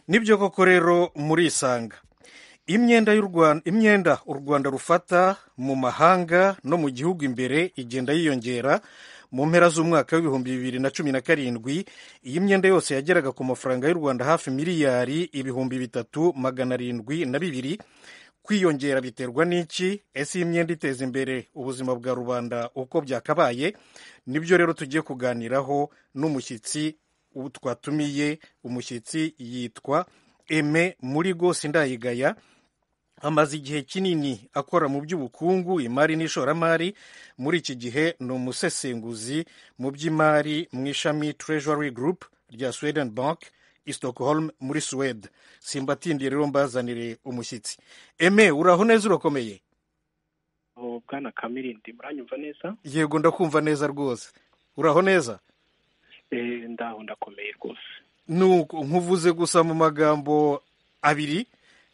nibyo koko rero murisanga imyenda u Rwanda rufata mu mahanga no mu gihugu imbere igenda yiyongera. Mu mpera z'umwaka w'ibihumbi 2017 iyi myenda yose yageraga ku mafaranga y'u Rwanda hafi miliyari 3,702. Kwiyongera biterwa n'iki? Ese iyi myenda iteza imbere ubuzima bwa rubanda uko byakabaye? Nibyo rero tugiye kuganiraho n'umushyitsi twatumiye. Umushyitsi yitwa Aime Murigo Sindayigaya. Amaze igihe kinini akora mu by'ubukungu, imari n'ishoramari. Muri iki gihe ni umusesenguzi mu by'imari mu ishami Treasury Group rya Sweden Bank i Stockholm muri Sweden. Simbatindiye rero mbazanire umushyitsi. Aime, uraho neza, urakomeye? Bwana Kamirindi, muranyumva neza? Yego, ndakumva neza rwose. Uraho neza? Ndaho ndakomeye rwose. Nuko nkuvuze gusa mu magambo abiri,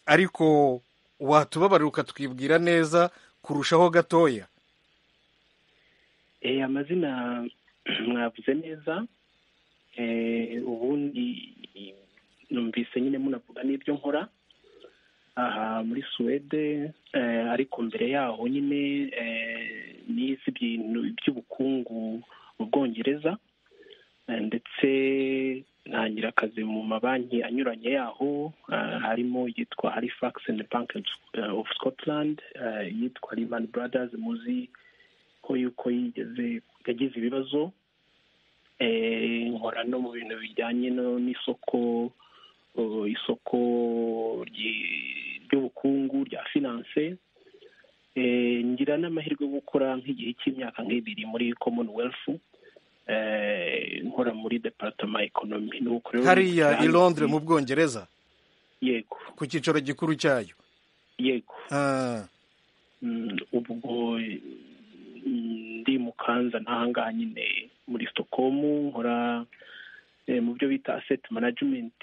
ariko watubabarira ukatwibwira neza kurushaho gatoya. Amazina mwavuze neza. Ubundi numvise nyine munavuga n'ibyo nkora aha muri Sweden, ariko mbere yaho nyine nize ibintu by'ubukungu mu Bwongereza, ndetse ntangira akazi mu mabanki anyuranye yaho, harimo yitwa Halifax and Bank of Scotland, yitwa Lehman Brothers, muzi ko yuko yagize ibibazo. Nkora no mu bintu bijyanye n'isoko ry'ubukungu rya finance. Ngira n'amahirwe yo gukora nk'igihe cy'imyaka nk'ibiri muri Commonwealth, nkora muri Department Economy. Hariya i Londres mu Bwongereza? Yego. Ku cyicaro gikuru cyayo? Yego. Ubwo ndi mu Kanza n'ahangaha nyine muri Stockholm, nkora mu byo bita asset management.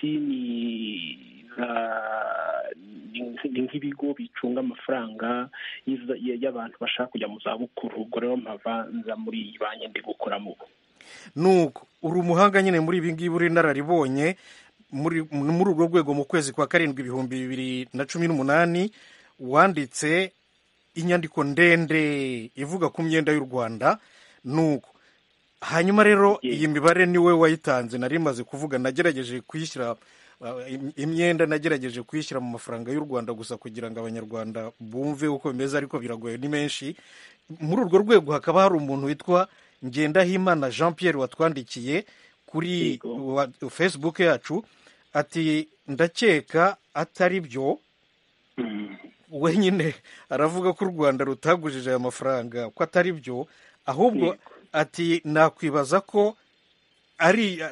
ni nk'ibigo bicunga amafaranga y'abantu bashaka kujya mu zabukuru. Ubwo rero mpavanza muri iyi banki ndi gukoramo. Nuko uri umuhanga nyine muri ibi ngibi, uri nararibonye muri urwo rwego. Mu kwezi kwa karindwi 2018 wanditse inyandiko ndende ivuga ku myenda y'u Rwanda. Nuko hanyuma rero iyi mibare niwe wayitanze. Nari maze kuvuga, nagerageje kuyishyira imyenda, nagerageje kuyishyira mu mafaranga y'u Rwanda gusa kugira ngo abanyarwanda bumve uko bimeze, ariko biragoye, ni menshi. Muri urwo rwego hakaba hari umuntu witwa Ngendahimana Jean Pierre watwandikiye kuri Facebook yacu ati ndakeka atari byo. We nyine aravuga ko u Rwanda rutagujije aya mafaranga, ko atari byo, ahubwo ati nakwibaza ko ari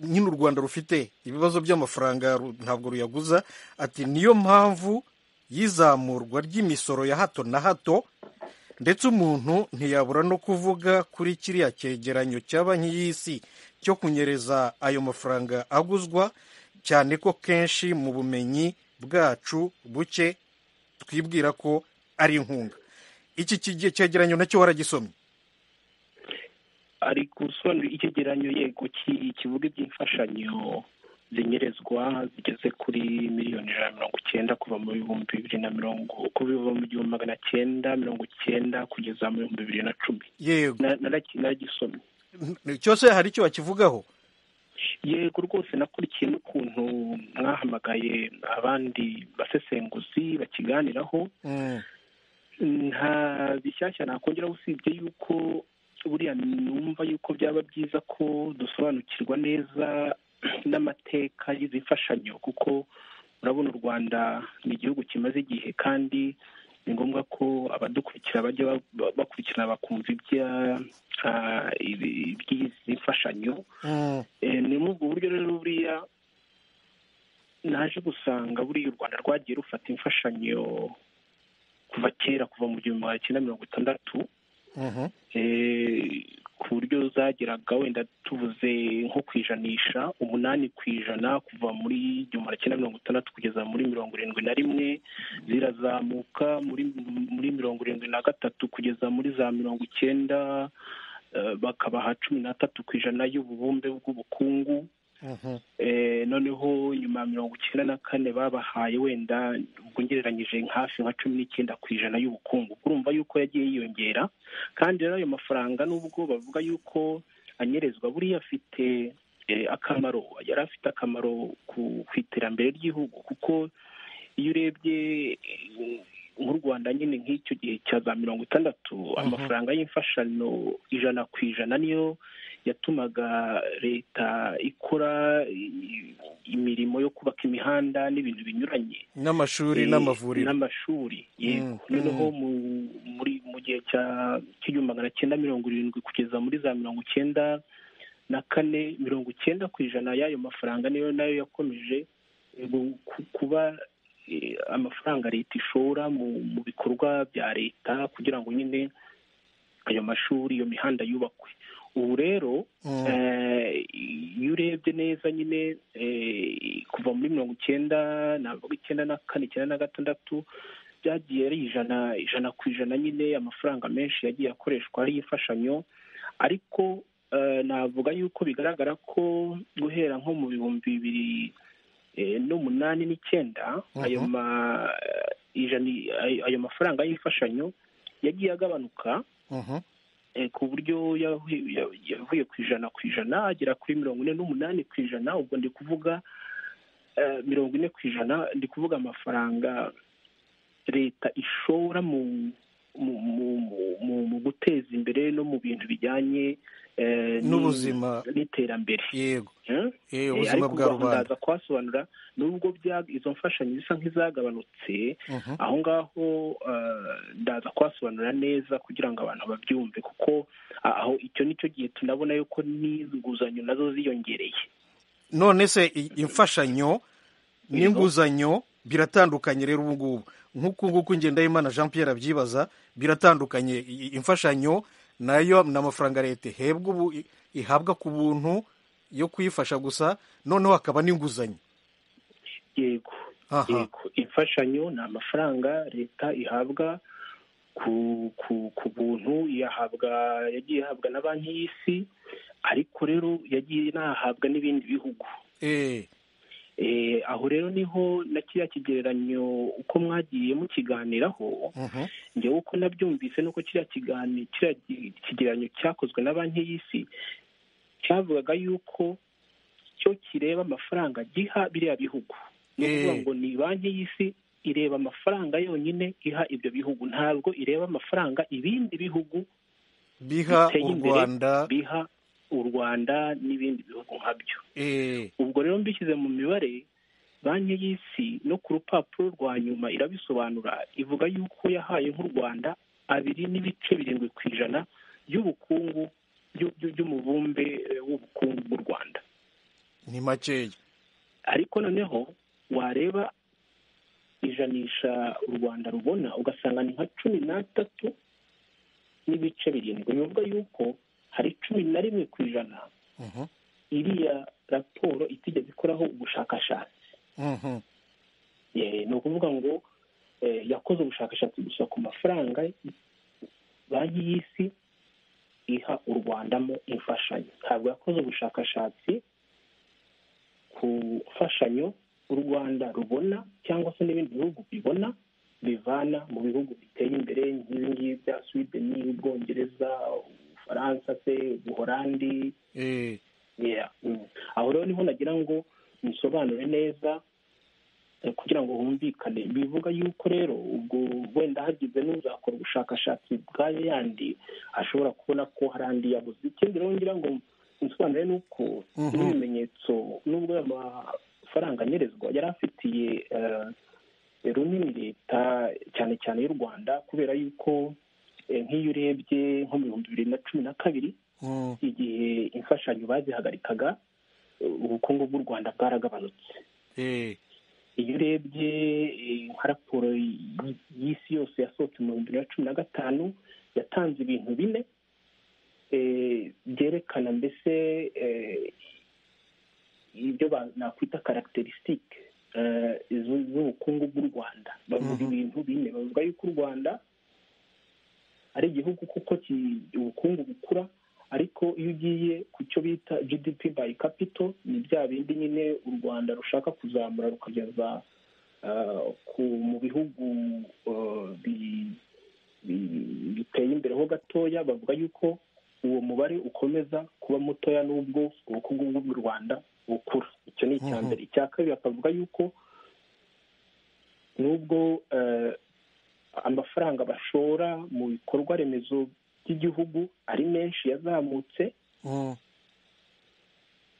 nyine u Rwanda rufite ibibazo by'amafaranga, ntabwo ruyaguza. Ati niyo mpamvu y'izamurwa ry'imisoro ya hato na hato, ndetse umuntu ntiyabura no kuvuga kuri kiriya cyegeranyo cya banki y'isi cyo kunyereza ayo mafaranga aguzwa, cyane ko kenshi mu bumenyi bwacu buke twibwira ko ari inkunga. Iki cyegeranyo nacyo waragisomye? Ari gusobanura icyegeranyo, yego, kivuga iby'imfashanyo zinyerezwa zigeze kuri miliyoni 190 kuva mu 1990 kugeza mu 2010. Yego, naragisomye. cyose hari icyo bakivugaho? Yego rwose, nakurikiye n'ukuntu mwahamagaye abandi basesenguzi bakiganiraho. Nta bishyashya nakongera usibye yuko buriya numva yuko byaba byiza ko dusobanukirwa neza n'amateka y'izi mfashanyo, kuko urabona u Rwanda ni igihugu kimaze igihe, kandi ni ngombwa ko abadukurikira bajya bakurikirana bakumva iby'izi mfashanyo. Ni muri ubwo buryo rero buriya naje gusanga buriya u Rwanda rwagiye rufata imfashanyo kuva kera, kuva mu 1960, ku buryo zageraga wenda tuvuze nko kwijanisha 8% kuva muri 1960 kugeza muri 71, zirazamuka muri 73 kugeza muri za 90, bakabaha 13% y'ububumbe bw'ubukungu. noneho nyuma ya 94 babahaye wenda ubwo ngereranyije hafi nka 19% y'ubukungu. Urumva yuko yagiye yiyongera, kandi rero ayo mafaranga nubwo bavuga yuko anyerezwa, buriya afite akamaro, yari afite akamaro ku iterambere ry'igihugu, kuko iyo urebye nk'u Rwanda nyine nk'icyo gihe cya za 60, amafaranga y'imfashanyo 100% niyo yatumaga leta ikora imirimo yo kubaka imihanda n'ibintu binyuranye, n'amashuri n'amavuriro n'amashuri. Yego, noneho mu gihe cy'igihumbi 1970 kugeza muri za 94, 90% y'ayo mafaranga nayo yakomeje kuba amafaranga leta ishora mu bikorwa bya leta kugira ngo nyine ayo mashuri, iyo mihanda yubakwe. Ubu rero iyo urebye neza nyine kuva muri 90, navuga 94, 96 byagiye ari 100% nyine amafaranga menshi yagiye akoreshwa ari imfashanyo. Ariko navuga yuko bigaragara ko guhera nko mu 2008 ayo mafaranga y'imfashanyo yagiye agabanuka ku buryo yavuye ku 100% agera kuri 48%. ubwo ndi kuvuga 40%, ndi kuvuga amafaranga leta ishora mu guteza imbere no mu bintu bijyanye n'ubuzima n'iterambere. Yego, ubuzima bwa rubanda. Ndaza kwasobanura nubwo izo mfashanyo zisa nk'izagabanutse aho ngaho, ndaza kwasobanura neza kugira ngo abantu babyumve, kuko aho icyo nicyo gihe tunabona yuko n'inguzanyo nazo ziyongereye. None se imfashanyo n'inguzanyo biratandukanye rero ubu ngubu, nk'uku Ngendahimana Jean Pierre abyibaza, biratandukanye. Imfashanyo nayo ni amafaranga leta ihabwa ku buntu yo kuyifasha gusa, noneho hakaba n'inguzanyo. Yego, imfashanyo ni amafaranga leta ihabwa ku buntu, yagiye ihabwa na banki y'isi, ariko rero yagiye inahabwa n'ibindi bihugu. Aho rero niho na kiriya kigereranyo uko mwagiye mukiganiraho, njyewe uko nabyumvise nuko kiriya kigereranyo cyakozwe na banki y'isi cyavugaga yuko cyo kireba amafaranga giha biriya bihugu. Ni ukuvuga ngo ni banki y'isi ireba amafaranga yonyine iha ibyo bihugu, ntabwo ireba amafaranga ibindi bihugu biha u Rwanda n'ibindi bihugu nkabyo. Ubwo rero mbishyize mu mibare, banki y'isi no ku rupapuro rwa nyuma irabisobanura, ivuga yuko yahaye nk'u Rwanda 2.7% y'ubukungu by'umubumbe w'ubukungu bw'u Rwanda. Ni makeya. Ariko noneho wareba ijanisha u Rwanda rubona ugasanga ni nka 13.7%. Bivuga yuko hari 11% iriya raporo itigeze ikoraho ubushakashatsi. Ni ukuvuga ngo yakoze ubushakashatsi gusa ku mafaranga banki y'isi iha u Rwandamo imfashanyo, ntabwo yakoze ubushakashatsi ku mfashanyo u Rwanda rubona cyangwa se n'ibindi bihugu bibona bivana mu bihugu biteye imbere nk'ibi ngibi bya Sweden, Ubwongereza, Ubufaransa se, Ubuholandi. Aho rero niho nagira ngo nsobanure neza kugira ngo humvikane. Bivuga yuko rero ubwo wenda hagize n'uzakora ubushakashatsi bwayo yandi ashobora kubona ko hari andi yabuze. Ikindi rero ngira ngo nsobanure nuko n'ibimenyetso nubwo amafaranga anyerezwa yari afitiye runini leta cyane cyane y'u Rwanda, kubera yuko nk'iyo urebye nko mu 2012 igihe imfashanyo bazihagarikaga, ubukungu bw'u Rwanda bwaragabanutse. Iyo urebye nka raporo y'isi yose yasohotse mu 2015 yatanze ibintu 4 byerekana mbese ibyo nakwita caracteristique z'ubukungu bw'u Rwanda. Bavuga ibintu 4, bavuga yuko u Rwanda ari igihugu kuko ubukungu bukura, ariko iyo ugiye ku cyo bita GDP by capital ni bya bindi nyine u Rwanda rushaka kuzamura rukageza mu bihugu biteye imbere ho gatoya, bavuga yuko uwo mubare ukomeza kuba mutoya n'ubwo ubukungu bw'u Rwanda bukura. Icyo ni icya mbere. Icya kabiri bakavuga yuko n'ubwo amafaranga bashora mu bikorwa remezo by'igihugu ari menshi yazamutse,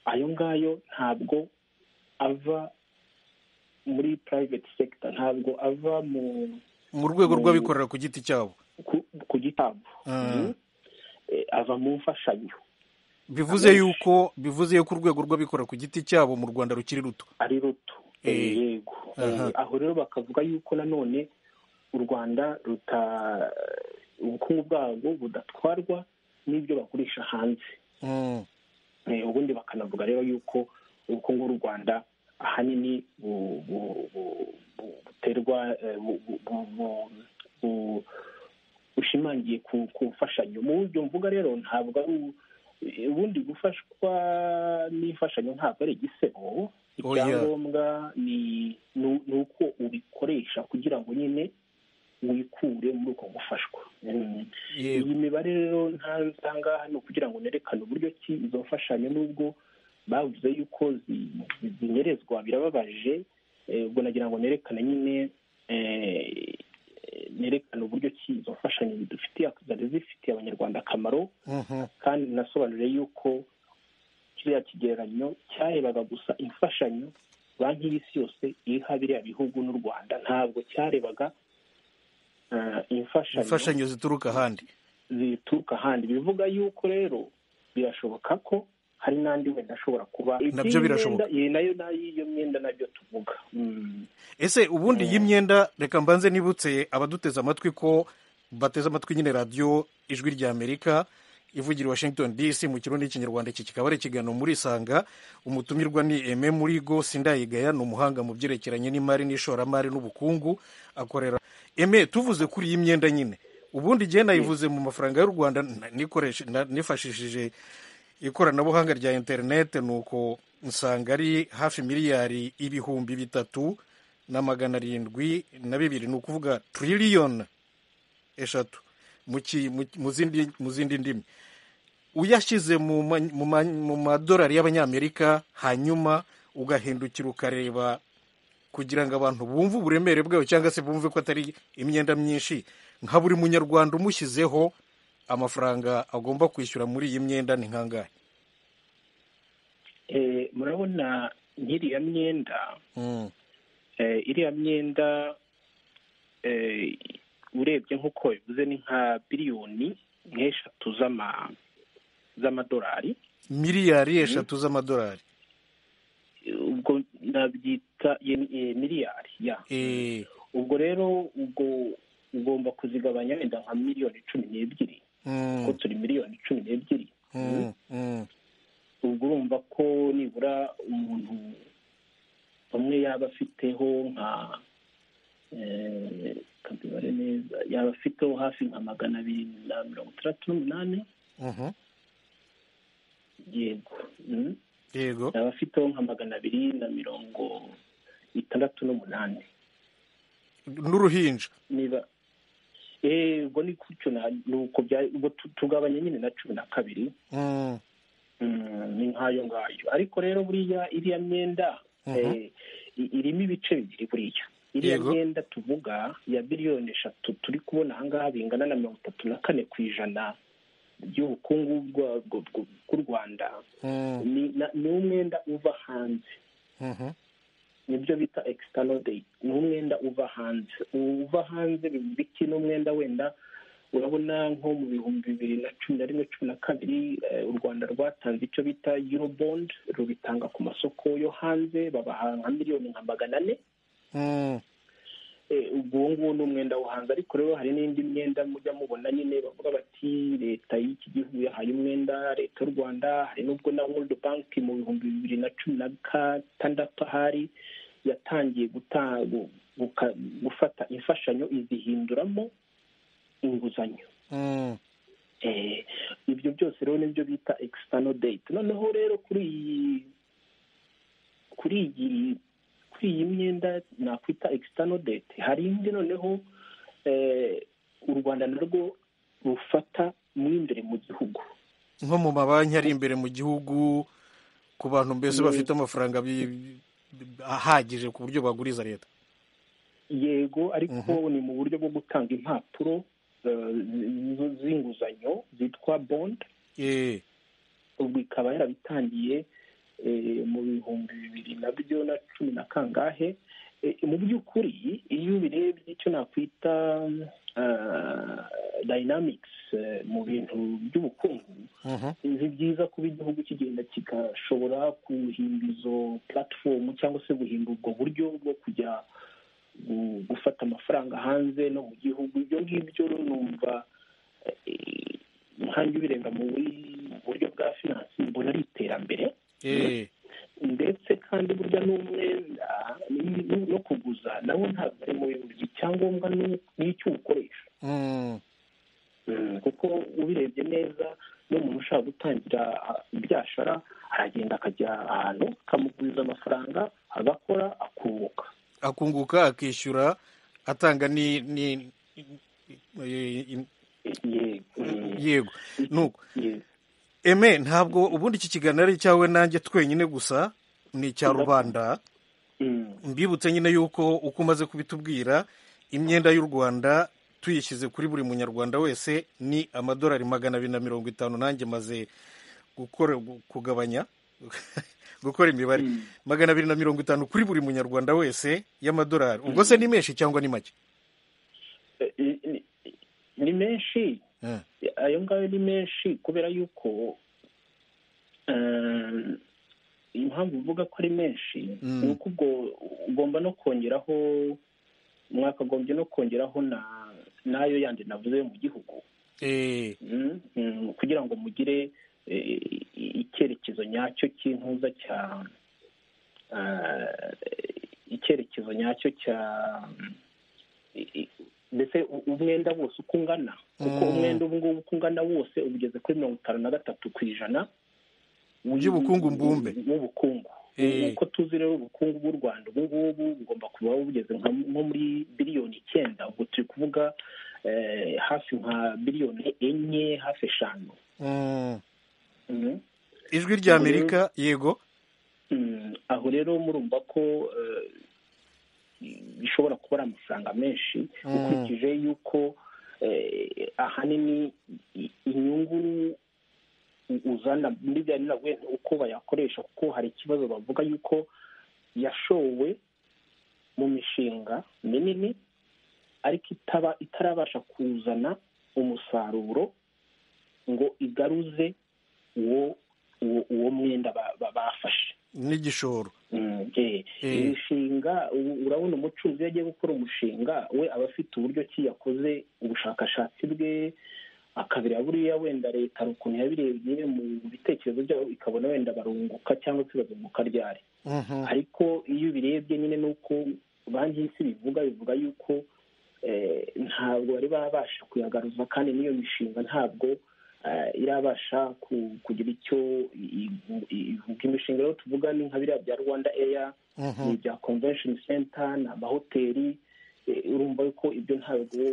ayo ngayo ntabwo ava muri private sector, ntabwo ava mu rwego rw'abikorera ku giti cyabo, ku gitabo, ava mu mfashanyo. bivuze yuko urwego rw'abikorera ku giti cyabo mu Rwanda rukiri ruto, ari ruto. Yego. Aho rero bakavuga yuko nanone u Rwanda ubukungu bwabo budatwarwa n'ibyo bagurisha hanze. Ubundi bakanavuga rero yuko ubukungu bw'u Rwanda ahanini buterwa bushimangiye ku mfashanyo. Mu buryo mvuga rero ntabwo ari ubundi gufashwa n'imfashanyo ntabwo ari igisebo. Icyangombwa ni uko ubikoresha kugira ngo nyine wikure muri uko gufashwa. Iyi mibare rero ntangaha ni ukugira ngo nerekane uburyo ki izo mfashanyo n'ubwo bavuze yuko zinyerezwa birababaje, ubwo nagira ngo nerekane nyine nerekane uburyo ki izo mfashanyo zari zifitiye abanyarwanda akamaro, kandi nasobanuriye yuko kiriya kigereranyo cyarebaga gusa imfashanyo banki y'isi yose iha biriya bihugu n'u Rwanda, ntabwo cyarebaga imfashanyo zituruka ahandi. Bivuga yuko rero birashoboka ko hari n'andi wenda ashobora kuba nabyo birashoboka, nayo iyo myenda nabyo tuvuga. Ese ubundi iyi myenda, reka mbanze nibutse abaduteze amatwi ko bateze amatwi nyine radiyo Ijwi ry'Amerika ivugira Washington DC mu kirundi n'ikinyarwanda. Iki kikaba ari ikiganiro muri Isanga. Umutumirwa ni Aime Murigo Sindayigaya, ni umuhanga mu byerekeranye n'imari n'ishoramari n'ubukungu, akorera. Aime, tuvuze kuri iyi myenda nyine, ubundi igihe nayivuze mu mafaranga y'u Rwanda nifashishije ikoranabuhanga rya interineti, nuko nsanga ari hafi miliyari 3,702,000,000, ni ukuvuga triliyoni 3 mu zindi ndimi. Uyashyize mu madolari y'abanyamerika, hanyuma ugahindukira ukareba kugira ngo abantu bumve uburemere bwayo cyangwa se bumve ko atari imyenda myinshi, nka buri munyarwanda umushyizeho amafaranga agomba kwishyura muri iyi myenda ni nkangahe? Murabona nk'iriya myenda, iriya myenda urebye nk'uko bivuze ni nka biliyoni 3 z'amadolari, miliyari 3 z'amadolari. Ubwo nabyita miliyari ya. Ubwo rero ugomba kuzigabanya wenda nka miliyoni 12, kuko turi miliyoni 12. Ubwo urumva ko nibura umuntu umwe yaba afiteho nka kabibare neza, yaba afiteho hafi nka 268. Yego, yaba afiteho nka 268 n'uruhinja. Niba ubwo ni kucyo nuko ubwo tugabanya nyine na 12. Ni nkayo ngayo. Ariko rero buriya iriya myenda irimo ibice bibiri. Buriya iriya myenda tuvuga ya biliyoni 3 turi kubona ahangaha bingana na 34% by'ubukungu bw'u Rwanda, ni umwenda uva hanze. Nibyo bita external debt, ni umwenda uva hanze. Biki n'umwenda wenda urabona nko mu 2011-12 u Rwanda rwatanze icyo bita Eurobond, rubitanga ku masoko yo hanze, babaha nka miliyoni 400. Ubwo nguwo ni umwenda wo hanze. Ariko rero hari n'indi myenda mujya mubona nyine bavuga bati leta y'iki gihugu yahaye umwenda leta y'u Rwanda. Hari n'ubwo na World Bank mu 2016 hari yatangiye gufata imfashanyo izihinduramo inguzanyo. ibyo byose rero nibyo bita external date. noneho rero kuri iyi myenda nakwita external date, hari indi noneho u Rwanda narwo rufata mu imbere mu gihugu, nko mu mabanki ari imbere mu gihugu, ku bantu mbese bafite amafaranga ahagije ku buryo baguriza leta. Yego, ariko ni mu buryo bwo gutanga impapuro z'inguzanyo zitwa bond. ubwo ikaba yarabitangiye mu bihumbi 2010 na kangahe. Mu by'ukuri iyo ubirebye icyo nakwita dynamics mu bintu by'ubukungu, ni byiza kuba igihugu kigenda kigashobora guhimba izo platform cyangwa se guhimba ubwo buryo bwo kujya gufata amafaranga hanze no mu gihugu. ibyo ngibyo numva nkanjye ubirenga mu buryo bwa finance mbona ari iterambere. ndetse kandi burya n'umwenda no kuguza nawo ntabwo ari mu bintu icyangombwa n'icyo ukoresha, kuko ubirebye neza n'umuntu ushaka gutangira ibyashara aragenda akajya ahantu akamuguriza amafaranga agakora akunguka akishyura atanga yego nuko Eme, ntabwo ubundi iki kiganiro ari icyawe nanjye twenyine gusa, ni icya rubanda. Mbibutse nyine yuko uko umaze kubitubwira, imyenda y'u Rwanda tuyishyize kuri buri munyarwanda wese ni amadolari 250. Nanjye maze kugabanya gukora imibare 250 kuri buri munyarwanda wese y'amadolari. Ubwo se ni menshi cyangwa ni make? Ni menshi. Ayo ngayo ni menshi kubera yuko impamvu uvuga ko ari menshi ni uko ubwo ugomba no kongeraho, mwakagombye no kongeraho n'ayo yandi navuze mu gihugu, kugira ngo mugire icyerekezo nyacyo cy'intuza icyerekezo nyacyo cya mbese umwenda wose uko ungana, kuko umwenda ubu ngubu uko ungana wose ugeze kuri 53% by'ubukungu mbumbe w'ubukungu. uko tuzi rero ubukungu bw'u Rwanda ubu ngubu bugomba kuba bugeze nko muri biliyoni 9. ubwo turi kuvuga hafi nka biliyoni 4 hafi 5. Ijwi rya Amerika. Yego. Aho rero murumva ko bishobora kuba ari amafaranga menshi ukurikije yuko ahanini inyungu uzana muri bya nabwo uko bayakoresha, kuko hari ikibazo bavuga yuko yashowe mu mishinga minini ariko itarabasha kuzana umusaruro ngo igaruze uwo mwenda bafashe n'igishoro. imishinga urabona umucuruzi iyo agiye gukora umushinga we aba afite uburyo ki yakoze ubushakashatsi bwe, akabira buriya wenda leta hari ukuntu yabirebye mu bitekerezo byabo ikabona wenda barunguka cyangwa se bazunguka ryari. ariko iyo ubirebye nyine nuko banki y'isi bivuga yuko ntabwo bari babasha kuyagaruza, kandi n'iyo mishinga ntabwo irabasha kugira icyo ivuga. Imishinga rero tuvuga ni nka biriya bya Rwanda Air, ni ibya Convention Center, ni amahoteli. urumva yuko ibyo ntabwo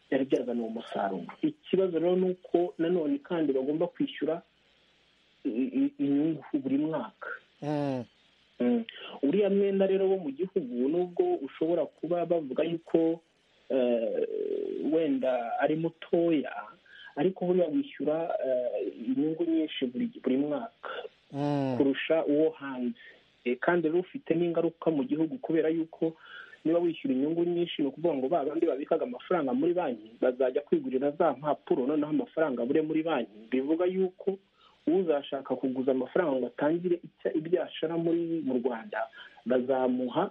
byari byazana uwo musaruro. Ikibazo rero ni uko nanone kandi bagomba kwishyura inyungu buri mwaka. uriya mwenda rero wo mu gihugu nubwo ushobora kuba bavuga yuko wenda ari mutoya, ariko buriya wishyura inyungu nyinshi buri mwaka kurusha uwo hanze. kandi rero ufite n'ingaruka mu gihugu, kubera yuko niba wishyura inyungu nyinshi ni ukuvuga ngo babandi babikaga amafaranga muri banki bazajya kwigurira za mpapuro, noneho amafaranga abure muri banki. bivuga yuko uzashaka kuguza amafaranga ngo atangire ibyashara mu Rwanda bazamuha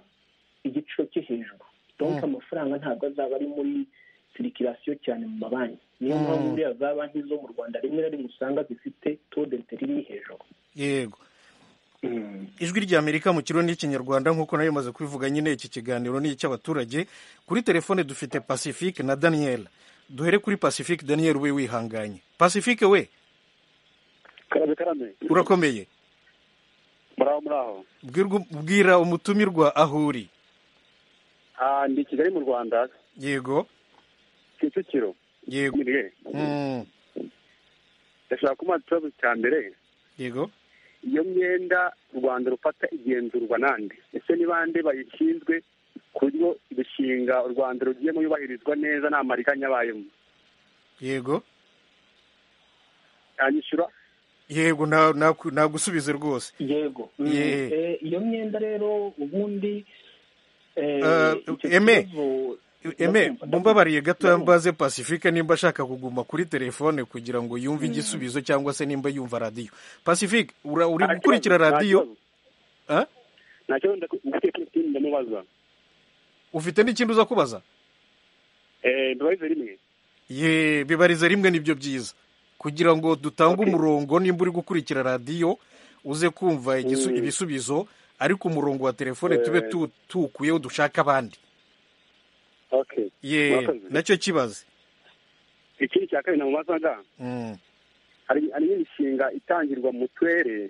igiciro cyo hejuru. donc amafaranga ntabwo azaba ari muri sirikirasiyo cyane mu mabanki. niyo mpamvu buriya za banki zo mu Rwanda rimwe na rimwe usanga zifite taux d'intérêt iri hejuru. Yego. Ijwi rya Amerika mu kirundi n'ikinyarwanda, nk'uko nayo maze kubivuga nyine iki kiganiro ni icy'abaturage. Kuri telefone dufite Pacifique na Daniel. duhere kuri Pacifique Daniel we wihanganye. Pacifique we karame urakomeye? muraho bwira umutumirwa aho uri. ndi Kigali mu Rwanda. Yego. Kicukiro. Yego. ndashaka kumaza ikibazo cya mbere. Yego. iyo myenda u Rwanda rufata igenzurwa nande, ese ni bande bayishinzwe ku buryo imishinga u Rwanda rugiyemo yubahirizwa neza nta mariganya abayemo? Yego. Anyishyura? Yego, nagusubize rwose. Yego. Iyo myenda rero ubundi Eme mumbabariye gato mbaze Pacifique nimba ashaka kuguma kuri telefone kugira ngo yumve igisubizo cyangwa se nimba yumva radio. Pacifique uri gukurikira radio? Nacyo ndamubaza. Ufite n'ikindi uza kubaza? Bibarize rimwe. Bibarize rimwe nibyo byiza. Kugira ngo dutange umurongo nimba uri gukurikira radio uze kumva ibisubizo, ariko umurongo wa telefone tube tukuyeho dushaka abandi. Okay. Nacyo kibaze. Ikindi cya kabiri namubazaga. Hari imishinga itangirwa mu turere,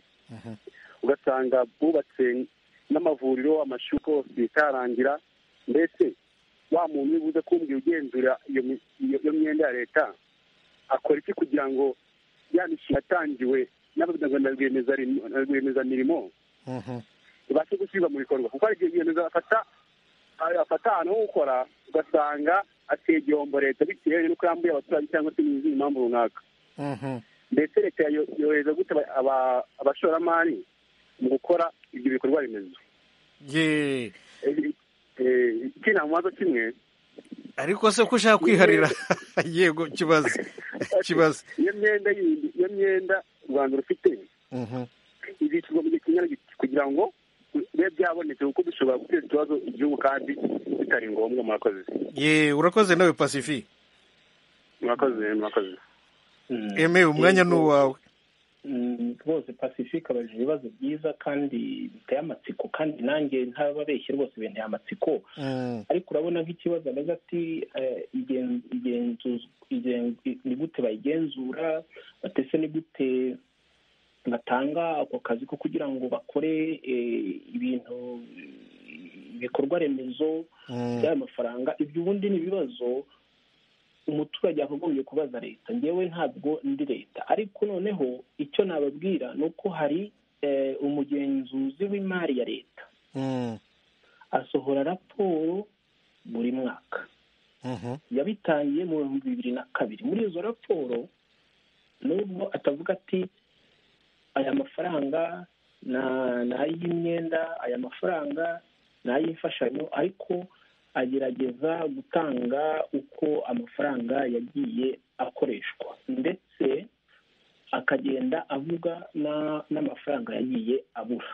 ugasanga bubatse n'amavuriro, amashuri hose bitarangira. Mbese wa muntu ubuze kumbwira ugenzura iyo myenda ya leta akora iki kugira ngo ya mishinga yatangiwe n'abanyarwanda rwiyemezamirimo ibashe gushyirwa mu bikorwa? Kuko hari igihe rwiyemezamirimo afata ahantu ho gukora ugasanga ateye igihombo leta bitewe n'uko yambuye abaturage cyangwa se n'izindi mpamvu runaka. Ndetse leta yohereza gute abashoramari mu gukora ibyo bikorwa remezo? Iki nta mubazo kimwe. Ariko se ko ushaka kwiharira yego kibazo. Iyo myenda u Rwanda rufite ibicuruzwa mu gihe kingana kugira ngo bibe byabonetse, kuko bishobora guteza ikibazo igihugu kandi bitari ngombwa. Murakoze. Urakoze nawe Pacifique. Murakoze. Eme umwanya ni uwawe. Rwose Pacifique abajije ibibazo byiza kandi biteye amatsiko, kandi nanjye ntababeshye rwose ibintu y'amatsiko. Ariko urabona nk'ikibazo abaza ati ni gute bayigenzura, batese ni gute batanga ako kazi ko kugira ngo bakore ibintu ibikorwa remezo by'aya mafaranga. Ibyo ubundi ni ibibazo umuturage akagombye kubaza leta. Ngewe ntabwo ndi leta, ariko noneho icyo nababwira ni uko hari umugenzuzi w'imari ya leta asohora raporo buri mwaka. Yabitangiye mu 2002. Muri izo raporo nubwo atavuga ati aya mafaranga ni ay'imyenda, aya mafaranga ni ay'imfashanyo, ariko agerageza gutanga uko amafaranga yagiye akoreshwa, ndetse akagenda avuga n'amafaranga yagiye abura.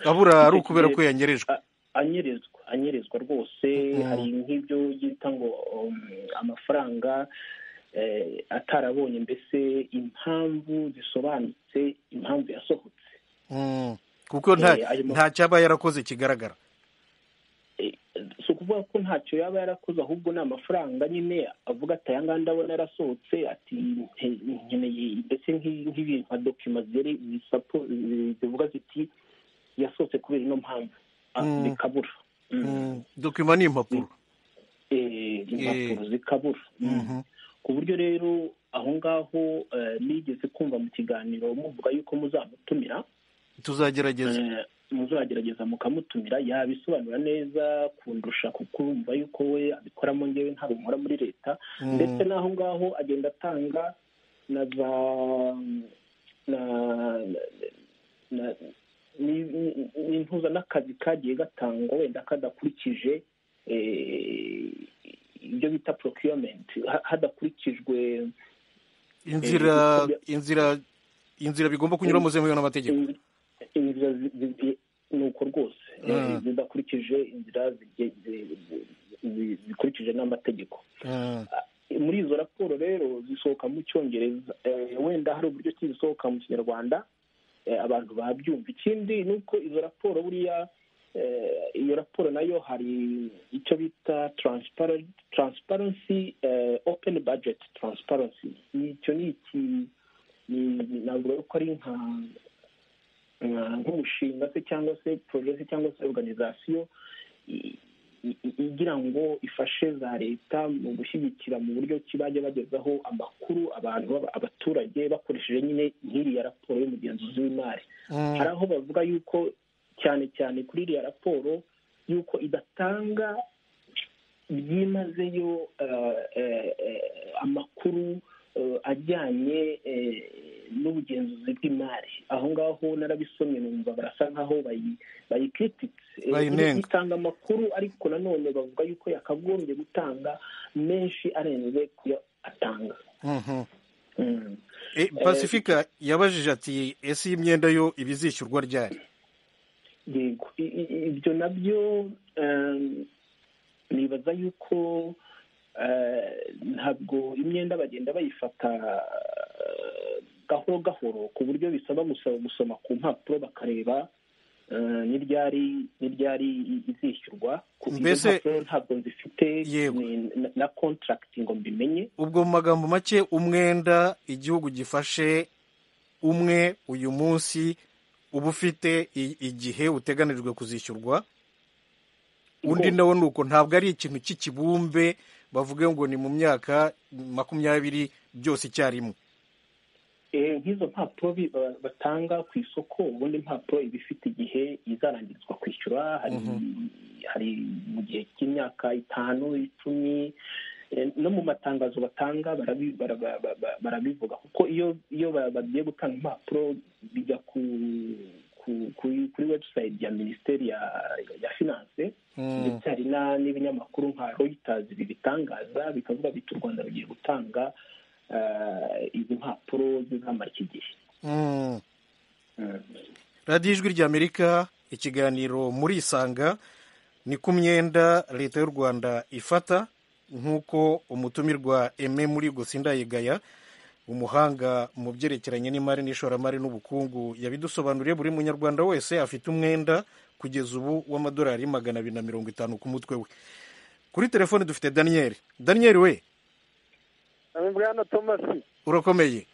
Abura ari ukubera ko yanyerejwe? Anyerezwa rwose. Hari nk'ibyo yita ngo amafaranga atarabonye mbese impamvu zisobanutse, impamvu yasohotse, kuko nta cyaba yarakoze kigaragara. si ukuvuga ko ntacyo yaba yarakoze, ahubwo ni amafaranga nyine avuga ati aya ngaya ndabona yarasohotse, ati nkeneye ndetse nk'ibintu nka dokima zivuga ziti yasohotse kubera ino mpamvu, bikabura. Dokima ni impapuro. Impapuro zikabura. Ku buryo rero aho ngaho nigeze kumva mu kiganiro muvuga yuko muzamutumira. Muzagerageza mukamutumira, yabisobanura neza kundusha, kuko urumva yuko we abikoramo, ngewe ntabwo nkora muri leta. Ndetse n'aho ngaho agenda atanga na za n'intuza n'akazi kagiye gatangwa wenda kadakurikije ibyo bita procurement, hadakurikijwe inzira bigomba kunyuramo zemewe n'amategeko. Inzira ni uko rwose zidakurikije inzira zikurikije n'amategeko. Muri izo raporo rero zisohoka mu Cyongereza, wenda hari uburyo ki zisohoka mu Kinyarwanda abantu babyumva. Ikindi ni uko izo raporo buriya iyo iyo raporo nayo hari icyo bita transparency, open budget transparency. Icyo ni navuga ko ari nk'umushinga se cyangwa se porojegiti cyangwa se organization igira ngo ifashe za leta mu gushyigikira mu buryo ki bajya bagezaho amakuru abaturage bakoresheje nyine nk'iriya raporo y'umugenzuzi w'imari. Hari aho bavuga yuko cyane cyane kuri iriya raporo yuko idatanga byimazeyo amakuru ajyanye n'ubugenzuzi bw'imari. Aho ngaho narabisomye numva barasa nkaho bayikrititse, itanga amakuru ariko nanone bavuga yuko yakagombye gutanga menshi arenze kuyo atanga. Pacifica yabajije ati ese iyi myenda yo ibizishyurwa ryari? Yego, ibyo nabyo nibaza yuko ntabwo imyenda bagenda bayifata gahoro gahoro ku buryo bisaba gusoma ku mpapuro bakareba n'iryari izishyurwa. Mbese impapuro ntabwo zifite na contract ngo mbimenye. Ubwo mu magambo make, umwenda igihugu gifashe umwe uyu munsi uba ufite igihe uteganijwe kuzishyurwa, undi nawo nuko ntabwo ari ikintu cy'ikibumbe bavuge ngo ni mu myaka 20 byose icyarimwe. Nk'izo mpapuro batanga ku isoko, ubundi impapuro iba ifite igihe izarangirizwa kwishyura. Hari mu gihe cy'imyaka 5, 10, no mu matangazo batanga barabivuga, kuko iyo bagiye gutanga impapuro bijya kuri website ya Minisiteri ya Finance, ndetse hari n'ibinyamakuru nka Reuters bibitangaza bikavuga biti u Rwanda rugiye gutanga izi mpapuro zizamara iki gihe. Radiyo Ijwi ry'Amerika, ikiganiro muri Isanga, ni ku myenda leta y'u Rwanda ifata, nk'uko umutumirwa Aime Murigo Sindayigaya, umuhanga mu byerekeranye n'imari n'ishoramari n'ubukungu, yabidusobanuriye. Buri munyarwanda wese afite umwenda kugeza ubu w'amadolari 250 ku mutwe we. Kuri telefone dufite Daniel. Daniel we, Bwana Thomas, urakomeye?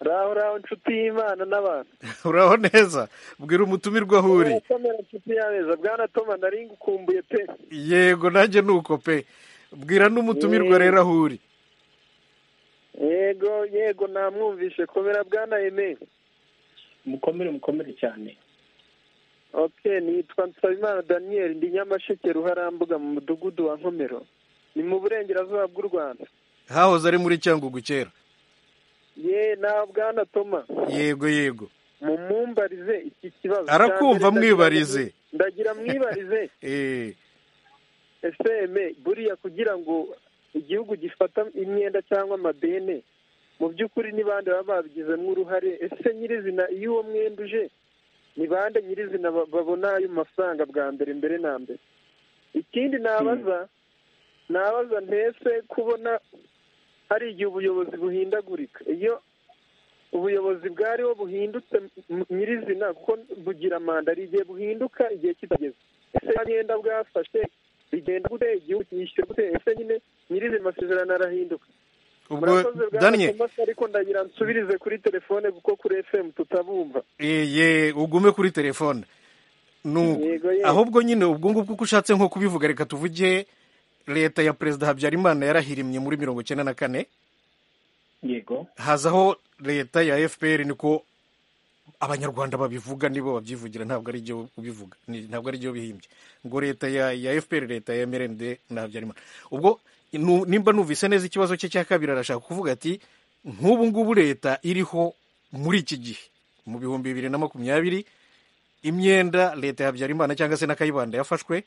Raho nshuti y'Imana n'abantu. Uraho neza? Bwira umutumirwa aho uri. Urakomera nshuti y'abeza. Bwana Thomas, nari ngukumbuye pe. Yego, nanjye nuko pe. Bwira n'umutumirwa rero aho uri. Yego namwumvishe. Komera Bwana Aime. Mukomere cyane. Okay, nitwa Nsabimana Daniel, ndi Nyamasheke Ruharambuga mu mudugudu wa Nkomero. Ni mu burengerazuba bw'u Rwanda. Hahoze ari muri Cyangugu kera. Na Bwana Thomas. Yego. Mumumbarize iki kibazo. Arakumva, mwibarize. Ndagira mwibarize. Ese buriya kugira ngo igihugu gifata imyenda cyangwa amadeni, mu by'ukuri ni bande baba babigizemo uruhare? Ese nyirizina iyo uwo mwenda uje, ni bande nyirizina babona ayo mafaranga bwa mbere na mbere? Ikindi nabaza ntese kubona hari igihe ubuyobozi buhindagurika. Iyo ubuyobozi bwariho buhindutse nyirizina, kuko bugira manda, ari igihe buhinduka igihe kitageze. Ese imyenda bwafashe bigenda gute? Igihugu cyishyura gute? Ese nyine nyirizina amasezerano arahinduka. Ubwo Daniel, ariko ndagira nsubirize kuri telefone kuko kuri FM tutabumva. Ugume kuri telefone. Ahubwo nyine ubwo ngubwo uko ushatse nko kubivuga, reka tuvuge leta ya Perezida Habyarimana yarahirimye muri 1994. Yego. Hazaho leta ya FPR, niko abanyarwanda babivuga, nibo babyivugira, ntabwo ari byo ubivuga, ntabwo ari byo bihimbye, ngo leta ya FPR, leta ya MRND na Habyarimana. Ubwo nimba numvise neza ikibazo cye cya kabiri, arashaka kuvuga ati nk'ubu ngubu leta iriho muri iki gihe mu 2020, imyenda leta ya Habyarimana cyangwa se na Kayibanda yafashwe